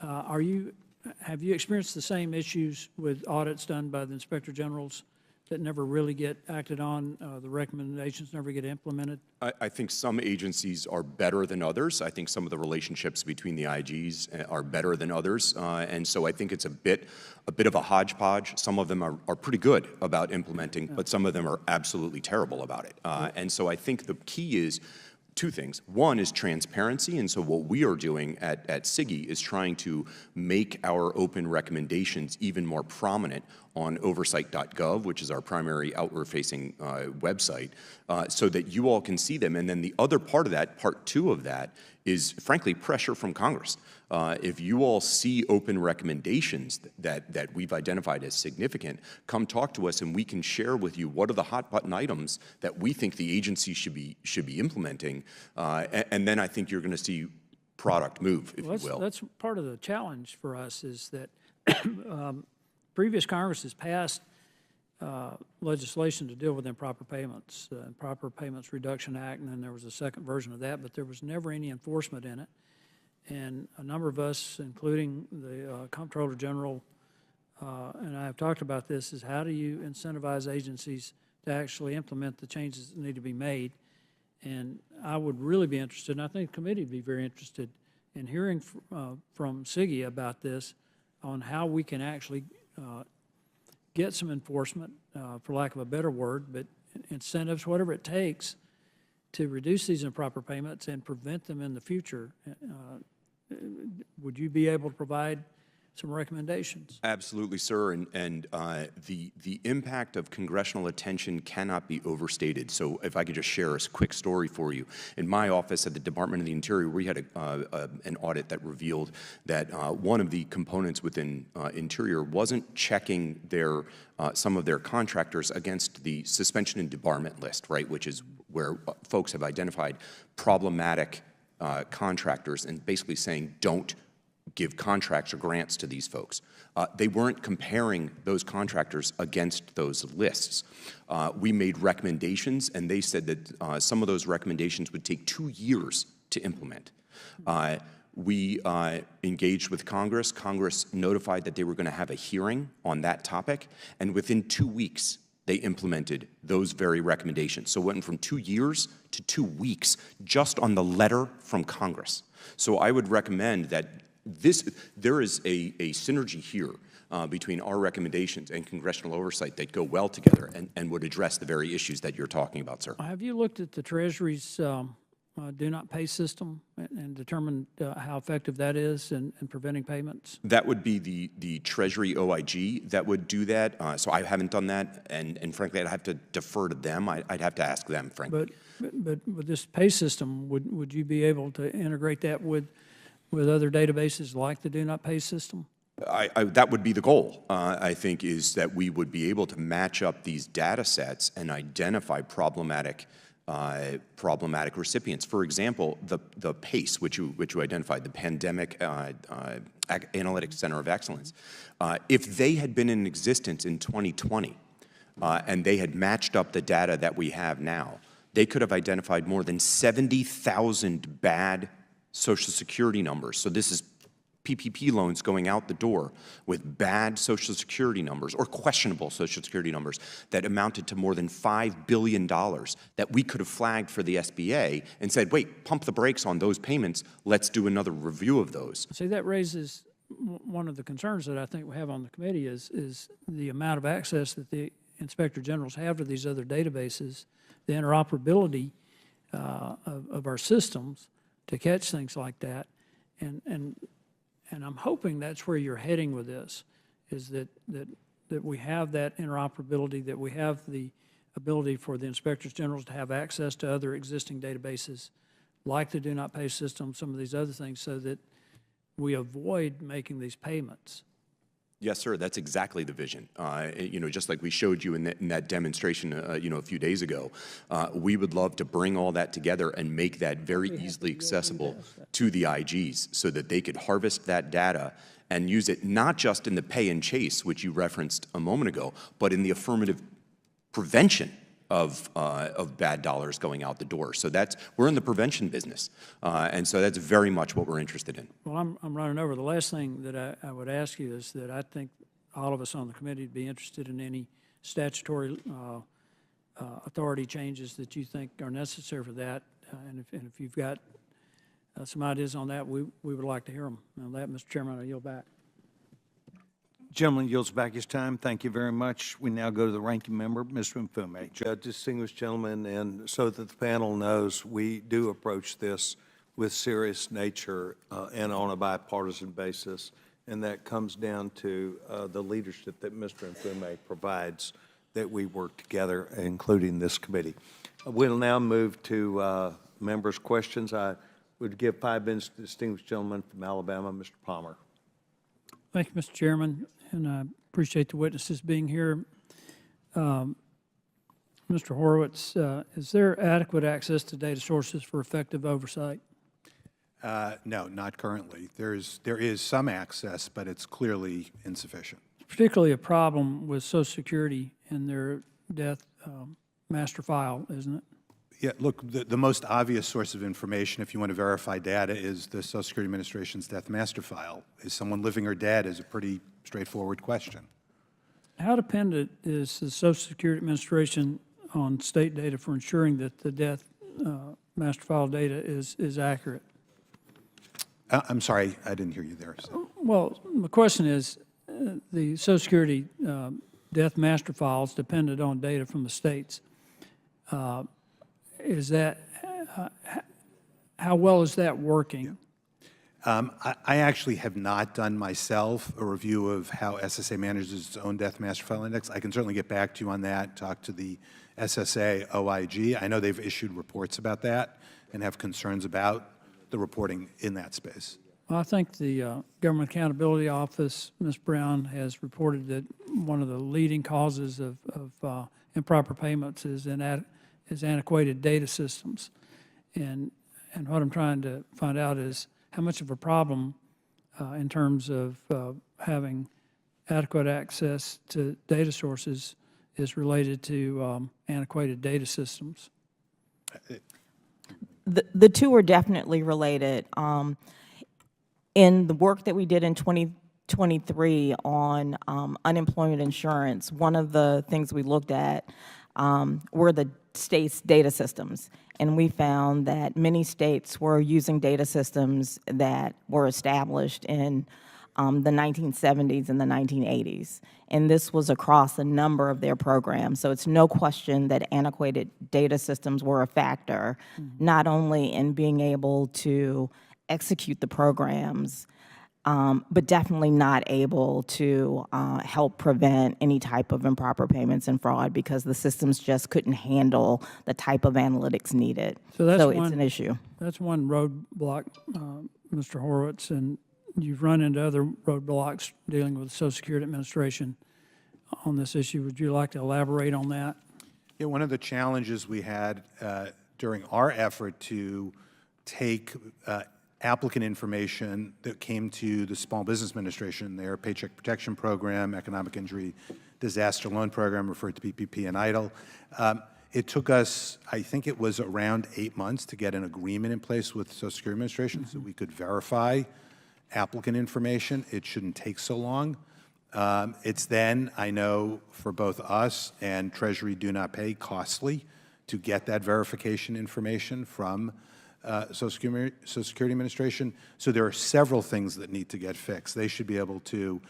Have you experienced the same issues with audits done by the Inspector Generals that never really get acted on, the recommendations never get implemented? I think some agencies are better than others. I think some of the relationships between the IGs are better than others. And so I think it's a bit of a hodgepodge. Some of them are pretty good about implementing, but some of them are absolutely terrible about it. And so I think the key is two things. One is transparency, and so what we are doing at SIGI is trying to make our open recommendations even more prominent on oversight.gov, which is our primary outward-facing website, so that you all can see them. And then the other part of that, part two of that, is frankly pressure from Congress. If you all see open recommendations that we've identified as significant, come talk to us and we can share with you what are the hot button items that we think the agency should be implementing. And then I think you're going to see product move, if you will. That's part of the challenge for us, is that previous Congress has passed legislation to deal with improper payments, Improper Payments Reduction Act, and then there was a second version of that, but there was never any enforcement in it. And a number of us, including the Comptroller General, and I have talked about this, is how do you incentivize agencies to actually implement the changes that need to be made? And I would really be interested, and I think the committee would be very interested in hearing from SIGI about this, on how we can actually get some enforcement, for lack of a better word, but incentives, whatever it takes, to reduce these improper payments and prevent them in the future. Would you be able to provide some recommendations? Absolutely, sir. And the impact of congressional attention cannot be overstated. So if I could just share a quick story for you. In my office at the Department of the Interior, we had an audit that revealed that one of the components within Interior wasn't checking some of their contractors against the suspension and debarment list, right, which is where folks have identified problematic contractors and basically saying don't give contracts or grants to these folks. They weren't comparing those contractors against those lists. We made recommendations, and they said that some of those recommendations would take 2 years to implement. We engaged with Congress. Congress notified that they were going to have a hearing on that topic, and within 2 weeks, they implemented those very recommendations. So it went from 2 years to 2 weeks just on the letter from Congress. So I would recommend that there is a synergy here between our recommendations and congressional oversight that go well together and would address the very issues that you're talking about, sir. Have you looked at the Treasury's do not pay system and determined how effective that is in preventing payments? That would be the Treasury OIG that would do that. So I haven't done that, and frankly, I'd have to defer to them. I'd have to ask them, frankly. But with this pay system, would you be able to integrate that with other databases like the do not pay system? That would be the goal, I think, is that we would be able to match up these data sets and identify problematic recipients. For example, the PACE, which you identified, the Pandemic Analytics Center of Excellence. If they had been in existence in 2020 and they had matched up the data that we have now, they could have identified more than 70,000 bad Social Security numbers. So this is PPP loans going out the door with bad Social Security numbers or questionable Social Security numbers that amounted to more than $5 billion that we could have flagged for the SBA and said, wait, pump the brakes on those payments. Let's do another review of those. See, that raises one of the concerns that I think we have on the committee is the amount of access that the Inspector Generals have to these other databases, the interoperability of our systems to catch things like that. And I'm hoping that's where you're heading with this, is that we have that interoperability, that we have the ability for the Inspectors Generals to have access to other existing databases like the do not pay system, some of these other things, so that we avoid making these payments. Yes, sir. That's exactly the vision. Just like we showed you in that demonstration, a few days ago, we would love to bring all that together and make that very easily accessible to the IGs so that they could harvest that data and use it not just in the pay and chase, which you referenced a moment ago, but in the affirmative prevention of bad dollars going out the door. So we're in the prevention business, and so that's very much what we're interested in. Well, I'm running over. The last thing that I would ask you is that I think all of us on the committee would be interested in any statutory authority changes that you think are necessary for that, and if you've got some ideas on that, we would like to hear them. On that, Mr. Chairman, I yield back. Gentleman yields back his time. Thank you very much. We now go to the ranking member, Mr. Mfume. Distinguished gentlemen, and so that the panel knows, we do approach this with serious nature and on a bipartisan basis, and that comes down to the leadership that Mr. Mfume provides, that we work together, including this committee. We'll now move to members' questions. I would give 5 minutes to the distinguished gentleman from Alabama, Mr. Palmer. Thank you, Mr. Chairman, and I appreciate the witnesses being here. Mr. Horowitz, is there adequate access to data sources for effective oversight? No, not currently. There is some access, but it's clearly insufficient. It's particularly a problem with Social Security and their death master file, isn't it? Yeah, look, the most obvious source of information, if you want to verify data, is the Social Security Administration's death master file. Is someone living or dead is a pretty straightforward question. How dependent is the Social Security Administration on state data for ensuring that the death master file data is accurate? I'm sorry, I didn't hear you there. So. Well, the question is, the Social Security death master files depended on data from the states. Is that, how well is that working? I actually have not done myself a review of how SSA manages its own death master file index. I can certainly get back to you on that, talk to the SSA OIG. I know they've issued reports about that and have concerns about the reporting in that space. Well, I think the Government Accountability Office, Ms. Brown, has reported that one of the leading causes of improper payments is antiquated data systems. And what I'm trying to find out is how much of a problem in terms of having adequate access to data sources is related to antiquated data systems. The two are definitely related. In the work that we did in 2023 on unemployment insurance, one of the things we looked at were the states' data systems. And we found that many states were using data systems that were established in the 1970s and the 1980s. And this was across a number of their programs. So it's no question that antiquated data systems were a factor, not only in being able to execute the programs, but definitely not able to help prevent any type of improper payments and fraud because the systems just couldn't handle the type of analytics needed. So it's an issue. That's one roadblock, Mr. Horowitz, and you've run into other roadblocks dealing with the Social Security Administration on this issue. Would you like to elaborate on that? Yeah, one of the challenges we had during our effort to take applicant information that came to the Small Business Administration, their Paycheck Protection Program, Economic Injury Disaster Loan Program, referred to PPP and EIDL. It took us, I think it was around 8 months to get an agreement in place with the Social Security Administration so we could verify applicant information. It shouldn't take so long. It's then, I know, for both us and Treasury do not pay, costly to get that verification information from Social Security Administration. So there are several things that need to get fixed. They should be able to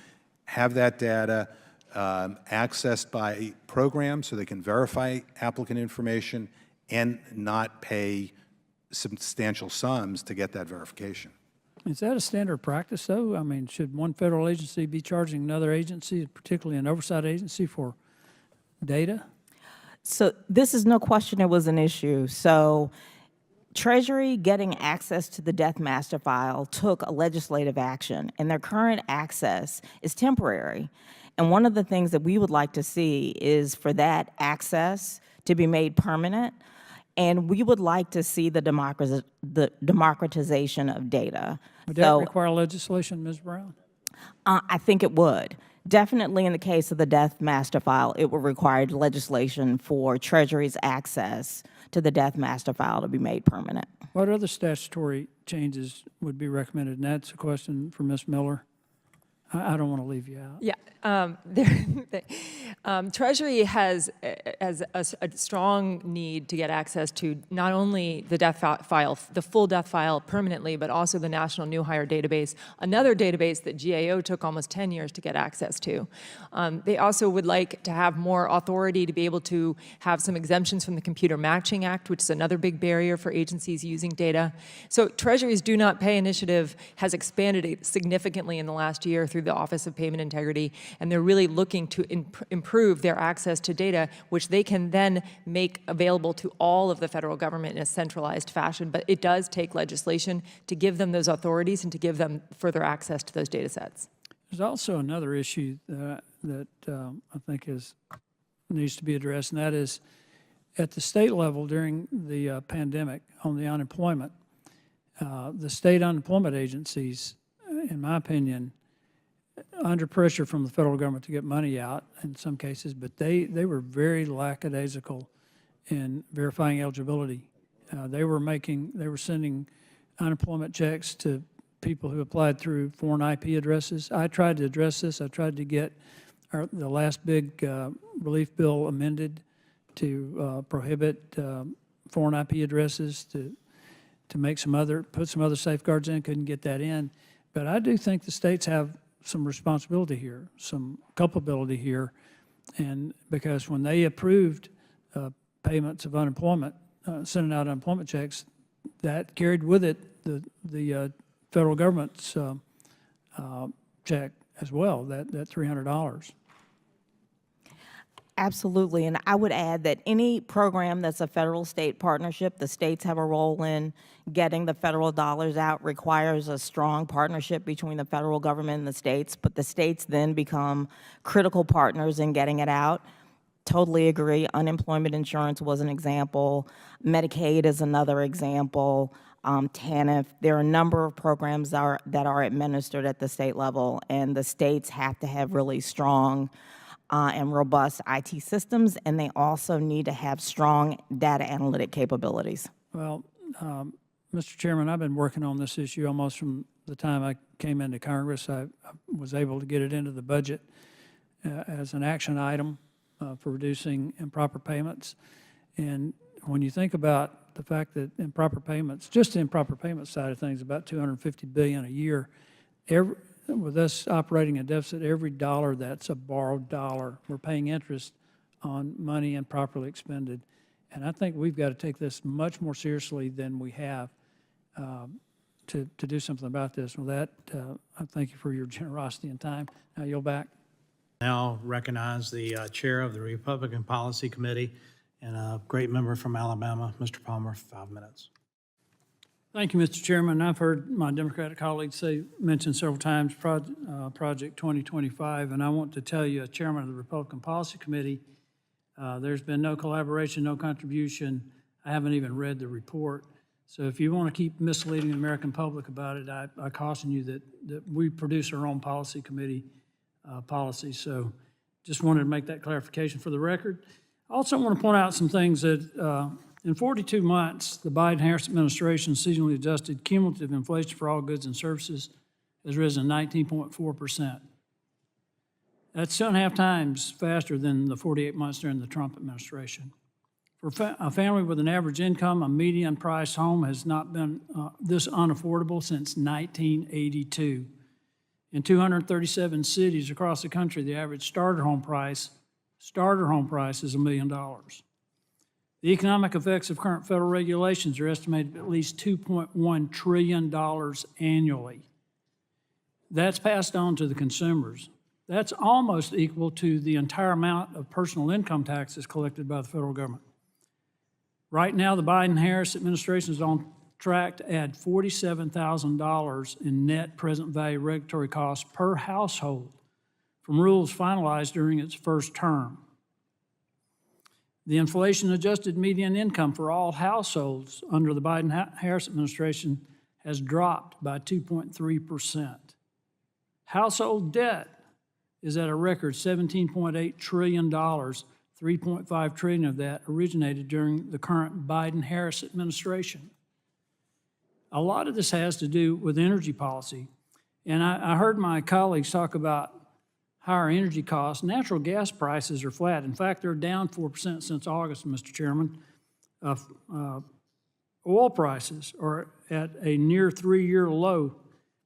have that data accessed by programs so they can verify applicant information and not pay substantial sums to get that verification. Is that a standard practice, though? I mean, should one federal agency be charging another agency, particularly an oversight agency, for data? So this is no question it was an issue. So Treasury getting access to the Death Master File took a legislative action, and their current access is temporary. And one of the things that we would like to see is for that access to be made permanent, and we would like to see the democratization of data. Would that require legislation, Ms. Brown? I think it would. Definitely in the case of the Death Master File, it would require legislation for Treasury's access to the Death Master File to be made permanent. What other statutory changes would be recommended? And that's a question for Ms. Miller. I don't want to leave you out. Yeah, Treasury has a strong need to get access to not only the death file, the full death file permanently, but also the National New Hire Database, another database that GAO took almost 10 years to get access to. They also would like to have more authority to be able to have some exemptions from the Computer Matching Act, which is another big barrier for agencies using data. So Treasury's Do Not Pay initiative has expanded significantly in the last year through the Office of Payment Integrity, and they're really looking to improve their access to data, which they can then make available to all of the federal government in a centralized fashion. But it does take legislation to give them those authorities and to give them further access to those data sets. There's also another issue that I think needs to be addressed, and that is at the state level during the pandemic on the unemployment, the state unemployment agencies, in my opinion, under pressure from the federal government to get money out in some cases, but they were very lackadaisical in verifying eligibility. They were sending unemployment checks to people who applied through foreign IP addresses. I tried to address this. I tried to get the last big relief bill amended to prohibit foreign IP addresses, to make put some other safeguards in. Couldn't get that in, but I do think the states have some responsibility here, some culpability here, and because when they approved payments of unemployment, sending out unemployment checks, that carried with it the federal government's check as well, that $300. Absolutely, and I would add that any program that's a federal-state partnership, the states have a role in getting the federal dollars out, requires a strong partnership between the federal government and the states, but the states then become critical partners in getting it out. Totally agree. Unemployment insurance was an example. Medicaid is another example. TANF. There are a number of programs that are administered at the state level, and the states have to have really strong and robust IT systems, and they also need to have strong data analytic capabilities. Well, Mr. Chairman, I've been working on this issue almost from the time I came into Congress. I was able to get it into the budget as an action item for reducing improper payments. And when you think about the fact that improper payments, just the improper payment side of things, about $250 billion a year, with us operating a deficit, every dollar that's a borrowed dollar, we're paying interest on money improperly expended. And I think we've got to take this much more seriously than we have to do something about this. With that, I thank you for your generosity and time. Now yield back. Now recognize the chair of the Republican Policy Committee and a great member from Alabama, Mr. Palmer, 5 minutes. Thank you, Mr. Chairman. I've heard my Democratic colleagues mention several times Project 2025, and I want to tell you, as chairman of the Republican Policy Committee, there's been no collaboration, no contribution. I haven't even read the report. So if you want to keep misleading the American public about it, I caution you that we produce our own policy committee policy. So just wanted to make that clarification for the record. I also want to point out some things that in 42 months, the Biden-Harris administration seasonally adjusted cumulative inflation for all goods and services has risen 19.4%. That's 2.5 times faster than the 48 months during the Trump administration. For a family with an average income, a median price home has not been this unaffordable since 1982. In 237 cities across the country, the average starter home price is $1 million. The economic effects of current federal regulations are estimated at least $2.1 trillion annually. That's passed on to the consumers. That's almost equal to the entire amount of personal income taxes collected by the federal government. Right now, the Biden-Harris administration is on track to add $47,000 in net present value regulatory costs per household from rules finalized during its first term. The inflation-adjusted median income for all households under the Biden-Harris administration has dropped by 2.3%. Household debt is at a record $17.8 trillion, $3.5 trillion of that originated during the current Biden-Harris administration. A lot of this has to do with energy policy. And I heard my colleagues talk about higher energy costs. Natural gas prices are flat. In fact, they're down 4% since August, Mr. Chairman. Oil prices are at a near 3-year low,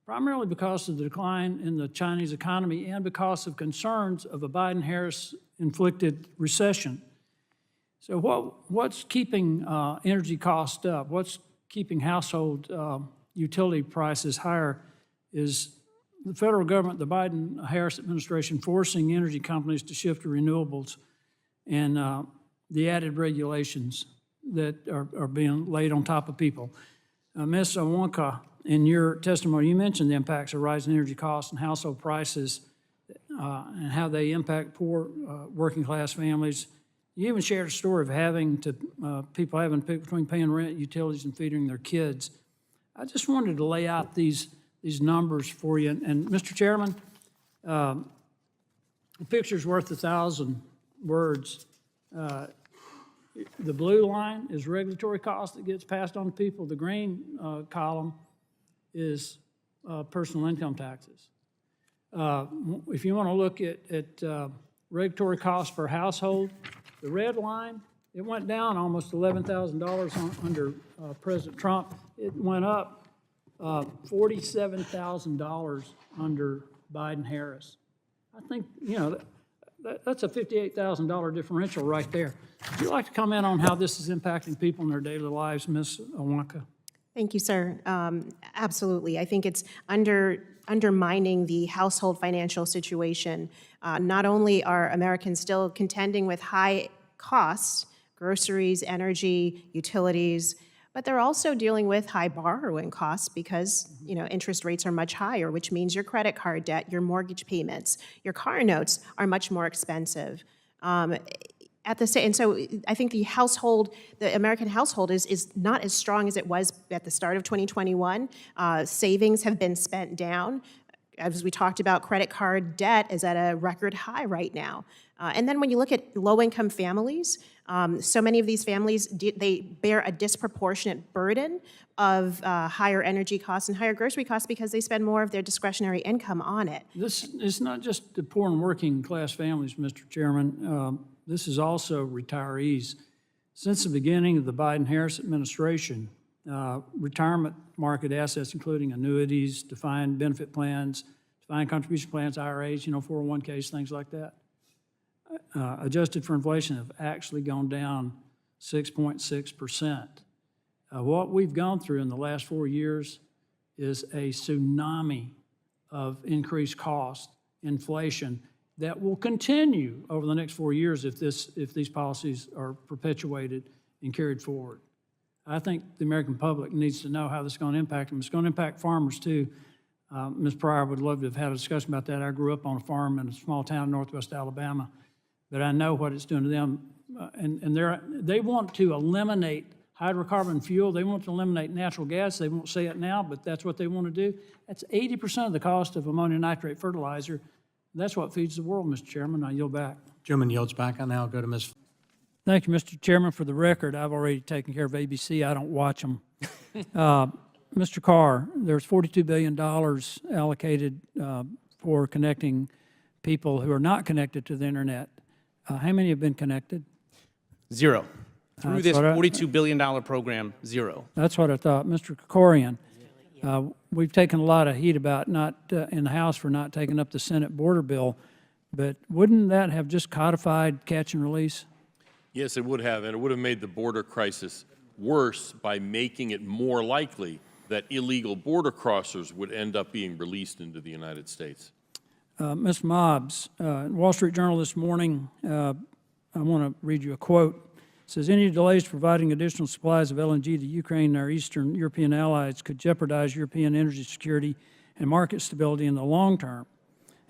primarily because of the decline in the Chinese economy and because of concerns of a Biden-Harris inflicted recession. So what's keeping energy costs up? What's keeping household utility prices higher is the federal government, the Biden-Harris administration, forcing energy companies to shift to renewables and the added regulations that are being laid on top of people. Ms. Wonka, in your testimony, you mentioned the impacts of rising energy costs and household prices and how they impact poor working-class families. You even shared a story of people having to pick between paying rent, utilities, and feeding their kids. I just wanted to lay out these numbers for you. And Mr. Chairman, a picture's worth 1,000 words. The blue line is regulatory cost that gets passed on to people. The green column is personal income taxes. If you want to look at regulatory costs per household, the red line, it went down almost $11,000 under President Trump. It went up $47,000 under Biden-Harris. I think, that's a $58,000 differential right there. Would you like to comment on how this is impacting people in their daily lives, Ms. Wonka? Thank you, sir. Absolutely. I think it's undermining the household financial situation. Not only are Americans still contending with high costs, groceries, energy, utilities, but they're also dealing with high borrowing costs because, interest rates are much higher, which means your credit card debt, your mortgage payments, your car notes are much more expensive. At the and so I think the American household is not as strong as it was at the start of 2021. Savings have been spent down. As we talked about, credit card debt is at a record high right now. And then when you look at low-income families, so many of these families, they bear a disproportionate burden of higher energy costs and higher grocery costs because they spend more of their discretionary income on it. This is not just the poor and working class families, Mr. Chairman. This is also retirees. Since the beginning of the Biden-Harris administration, retirement market assets, including annuities, defined benefit plans, defined contribution plans, IRAs, 401ks, things like that, adjusted for inflation, have actually gone down 6.6%. What we've gone through in the last 4 years is a tsunami of increased cost, inflation, that will continue over the next 4 years if these policies are perpetuated and carried forward. I think the American public needs to know how this is going to impact them. It's going to impact farmers too. Ms. Pryor would love to have had a discussion about that. I grew up on a farm in a small town in northwest Alabama, but I know what it's doing to them. And they want to eliminate hydrocarbon fuel. They want to eliminate natural gas. They won't say it now, but that's what they want to do. That's 80% of the cost of ammonium nitrate fertilizer. That's what feeds the world, Mr. Chairman. I yield back. Gentleman yields back. I now go to Ms. Thank you, Mr. Chairman. For the record, I've already taken care of ABC. I don't watch them. Mr. Carr, there's $42 billion allocated for connecting people who are not connected to the internet. How many have been connected? Zero. Through That's this what $42 billion program, zero. That's what I thought. Mr. Krikorian, we've taken a lot of heat about not in the House for not taking up the Senate border bill, but wouldn't that have just codified catch and release? Yes, it would have, and it would have made the border crisis worse by making it more likely that illegal border crossers would end up being released into the United States. Ms. Mobbs, Wall Street Journal this morning, I want to read you a quote. It says, any delays providing additional supplies of LNG to Ukraine and our Eastern European allies could jeopardize European energy security and market stability in the long term.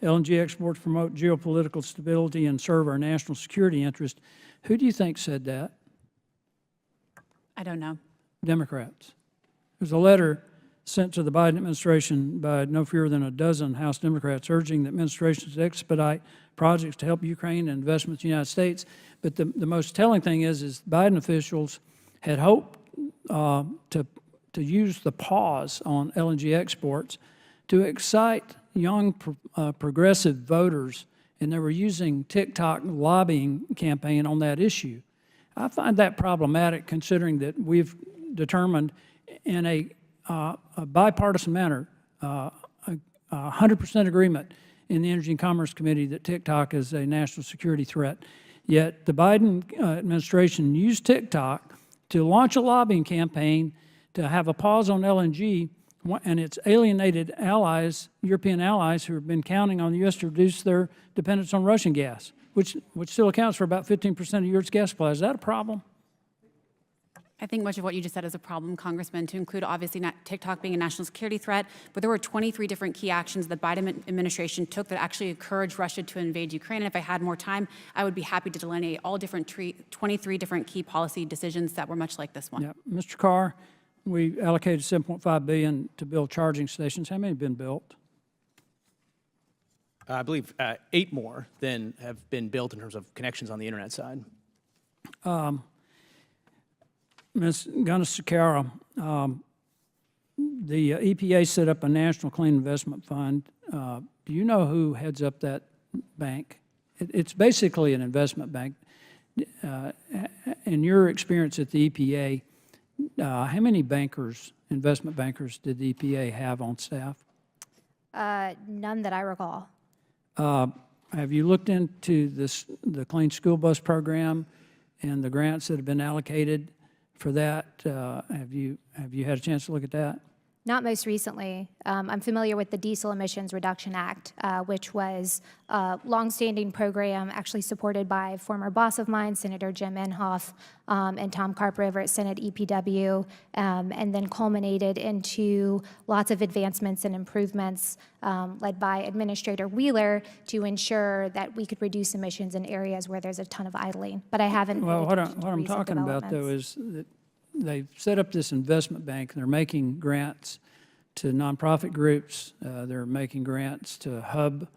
LNG exports promote geopolitical stability and serve our national security interest. Who do you think said that? I don't know. Democrats. There's a letter sent to the Biden administration by no fewer than a dozen House Democrats urging the administration to expedite projects to help Ukraine and investments in the United States. But the most telling thing is Biden officials had hoped to use the pause on LNG exports to excite young progressive voters, and they were using TikTok lobbying campaign on that issue. I find that problematic considering that we've determined in a bipartisan manner, 100% agreement in the Energy and Commerce Committee that TikTok is a national security threat. Yet the Biden administration used TikTok to launch a lobbying campaign to have a pause on LNG, and it's alienated allies, European allies, who have been counting on the U.S. to reduce their dependence on Russian gas, which still accounts for about 15% of Europe's gas supply. Is that a problem? I think much of what you just said is a problem, Congressman, to include obviously not TikTok being a national security threat, but there were 23 different key actions the Biden administration took that actually encouraged Russia to invade Ukraine. And if I had more time, I would be happy to delineate all 23 different key policy decisions that were much like this one. Yeah. Mr. Carr, we allocated $7.5 billion to build charging stations. How many have been built? I believe 8 more than have been built in terms of connections on the internet side. Ms. Gunnasekara, the EPA set up a National Clean Investment Fund. Do you know who heads up that bank? It's basically an investment bank. In your experience at the EPA, how many bankers, investment bankers, did the EPA have on staff? None that I recall. Have you looked into the Clean School Bus Program and the grants that have been allocated for that? Have you had a chance to look at that? Not most recently. I'm familiar with the Diesel Emissions Reduction Act, which was a longstanding program actually supported by former boss of mine, Senator Jim Inhofe, and Tom Carper over at Senate EPW, and then culminated into lots of advancements and improvements led by Administrator Wheeler to ensure that we could reduce emissions in areas where there's a ton of idling. But I haven't. Well, what I'm talking about, though, is that they've set up this investment bank, and they're making grants to nonprofit groups. They're making grants to hub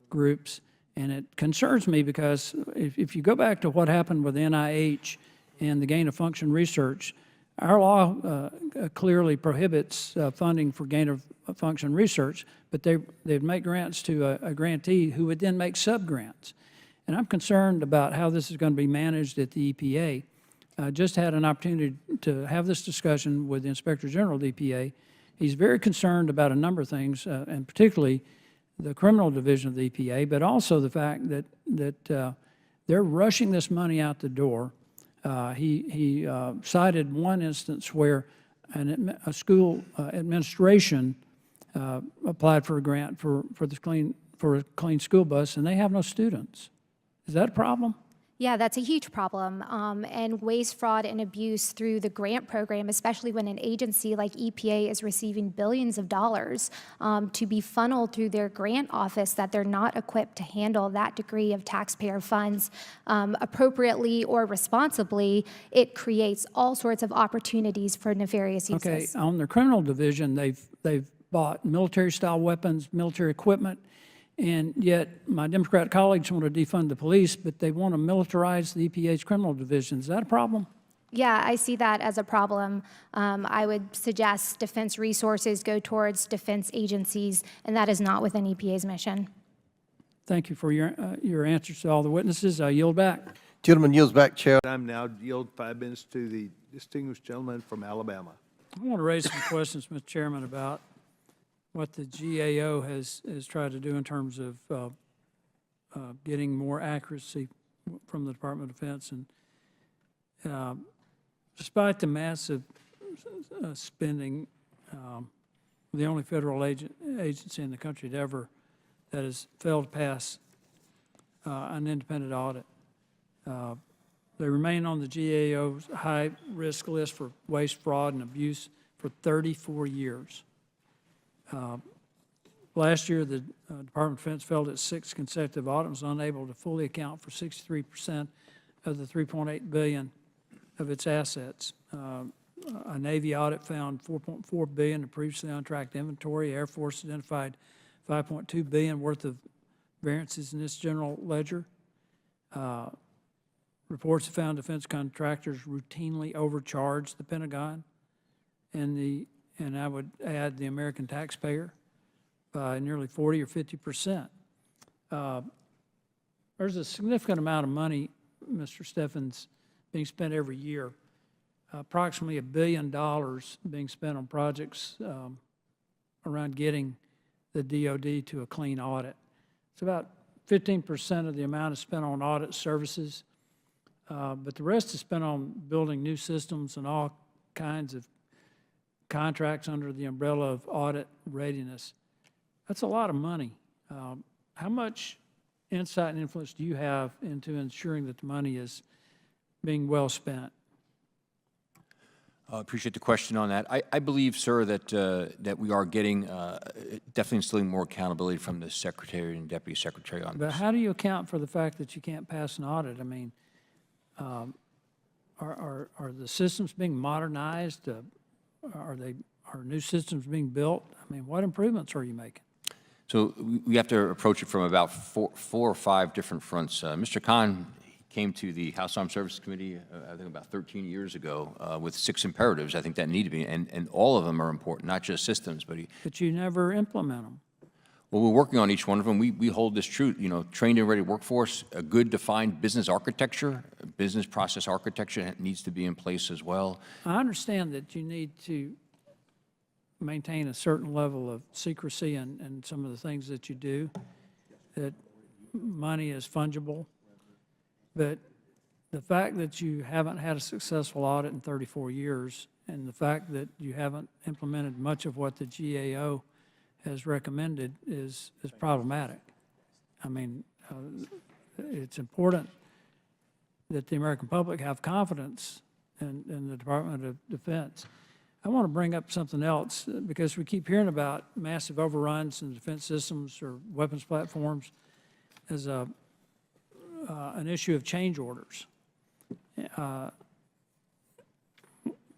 groups. And it concerns me because if you go back to what happened with NIH and the gain of function research, our law clearly prohibits funding for gain of function research, but they'd make grants to a grantee who would then make sub-grants. And I'm concerned about how this is going to be managed at the EPA. I just had an opportunity to have this discussion with the Inspector General of the EPA. He's very concerned about a number of things, and particularly the criminal division of the EPA, but also the fact that they're rushing this money out the door. He cited one instance where a school administration applied for a grant for a clean school bus, and they have no students. Is that a problem? Yeah, that's a huge problem. And waste, fraud, and abuse through the grant program, especially when an agency like EPA is receiving billions of dollars to be funneled through their grant office, that they're not equipped to handle that degree of taxpayer funds appropriately or responsibly, it creates all sorts of opportunities for nefarious uses. Okay, on the criminal division, they've bought military-style weapons, military equipment, and yet my Democrat colleagues want to defund the police, but they want to militarize the EPA's criminal division. Is that a problem? Yeah, I see that as a problem. I would suggest defense resources go towards defense agencies, and that is not within EPA's mission. Thank you for your answers to all the witnesses. I yield back. Gentleman yields back, Chair. Time now yield 5 minutes to the distinguished gentleman from Alabama. I want to raise some questions, Mr. Chairman, about what the GAO has tried to do in terms of getting more accuracy from the Department of Defense. And despite the massive spending, the only federal agency in the country that has failed to pass an independent audit. They remain on the GAO's high-risk list for waste, fraud, and abuse for 34 years. Last year, the Department of Defense failed its 6th consecutive audit and was unable to fully account for 63% of the $3.8 billion of its assets. A Navy audit found $4.4 billion in previously untracked inventory. Air Force identified $5.2 billion worth of variances in its general ledger. Reports have found defense contractors routinely overcharged the Pentagon and I would add the American taxpayer by nearly 40 or 50%. There's a significant amount of money, Mr. Steffens, being spent every year. Approximately $1 billion being spent on projects around getting the DOD to a clean audit. It's about 15% of the amount is spent on audit services, but the rest is spent on building new systems and all kinds of contracts under the umbrella of audit readiness. That's a lot of money. How much insight and influence do you have into ensuring that the money is being well spent? Appreciate the question on that. I believe, sir, that we are getting, definitely instilling more accountability from the Secretary and Deputy Secretary on But this. how do you account for the fact that you can't pass an audit? I mean, are the systems being modernized? Are new systems being built? I mean, what improvements are you making? So we have to approach it from about four or five different fronts. Mr. Khan came to the House Armed Services Committee, I think about 13 years ago, with 6 imperatives. I think that need to be, and all of them are important, not just systems, but But you never implement them. well, we're working on each one of them. We hold this true, trained and ready workforce, a good defined business architecture, business process architecture needs to be in place as well. I understand that you need to maintain a certain level of secrecy in some of the things that you do, that money is fungible, but the fact that you haven't had a successful audit in 34 years and the fact that you haven't implemented much of what the GAO has recommended is problematic. I mean, it's important that the American public have confidence in the Department of Defense. I want to bring up something else because we keep hearing about massive overruns in defense systems or weapons platforms as an issue of change orders.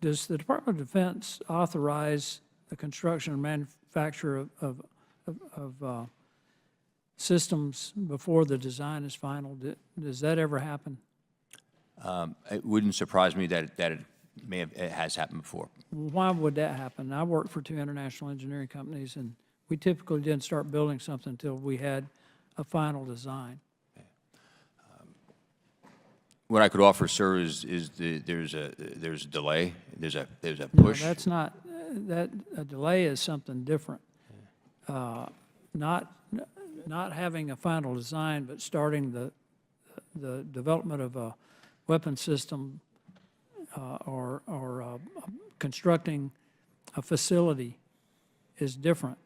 Does the Department of Defense authorize the construction and manufacture of systems before the design is final? Does that ever happen? It wouldn't surprise me that it has happened before. Why would that happen? I worked for 2 international engineering companies, and we typically didn't start building something until we had a final design. What I could offer, sir, is there's a delay, there's a push. No, that's not, a delay is something different. Not having a final design, but starting the development of a weapon system or constructing a facility is different.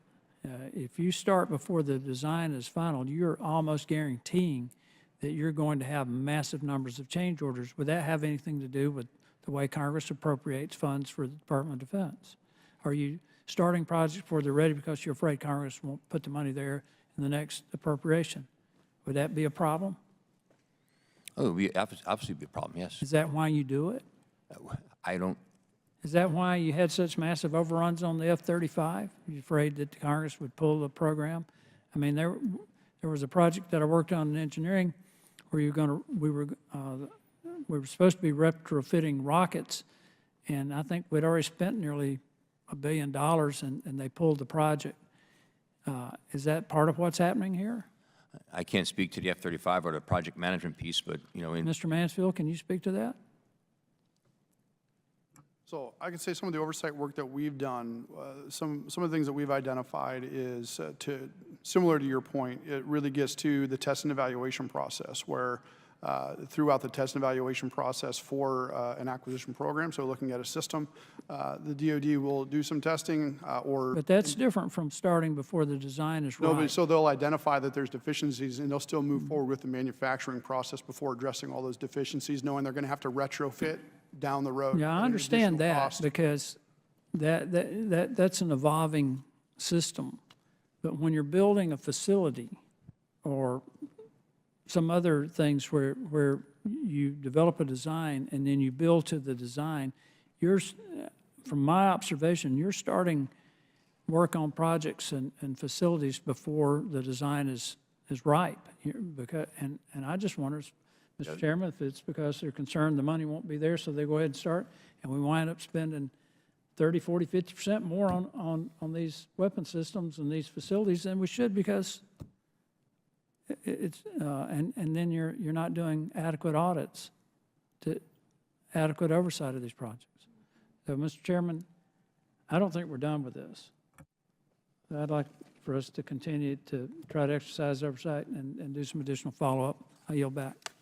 If you start before the design is final, you're almost guaranteeing that you're going to have massive numbers of change orders. Would that have anything to do with the way Congress appropriates funds for the Department of Defense? Are you starting projects before they're ready because you're afraid Congress won't put the money there in the next appropriation? Would that be a problem? Oh, it would obviously be a problem, yes. Is that why you do it? I don't. Is that why you had such massive overruns on the F-35? You're afraid that the Congress would pull the program? I mean, there was a project that I worked on in engineering where we were supposed to be retrofitting rockets, and I think we'd already spent nearly $1 billion, and they pulled the project. Is that part of what's happening here? I can't speak to the F-35 or the project management piece, but, you know. Mr. Mansfield, can you speak to that? So I can say some of the oversight work that we've done, some of the things that we've identified is similar to your point, it really gets to the test and evaluation process where throughout the test and evaluation process for an acquisition program, so looking at a system, the DoD will do some testing But that's different from starting before the design is right. No, but so they'll identify that there's deficiencies and they'll still move forward with the manufacturing process before addressing all those deficiencies, knowing they're going to have to retrofit down the road. Yeah, I understand that because that's an evolving system. But when you're building a facility or some other things where you develop a design and then you build to the design, from my observation, you're starting work on projects and facilities before the design is ripe. And I just wonder, Mr. Chairman, if it's because they're concerned the money won't be there, so they go ahead and start, and we wind up spending 30, 40, 50% more on these weapon systems and these facilities than we should because and then you're not doing adequate audits, adequate oversight of these projects. So, Mr. Chairman, I don't think we're done with this. I'd like for us to continue to try to exercise oversight and do some additional follow-up. I yield back.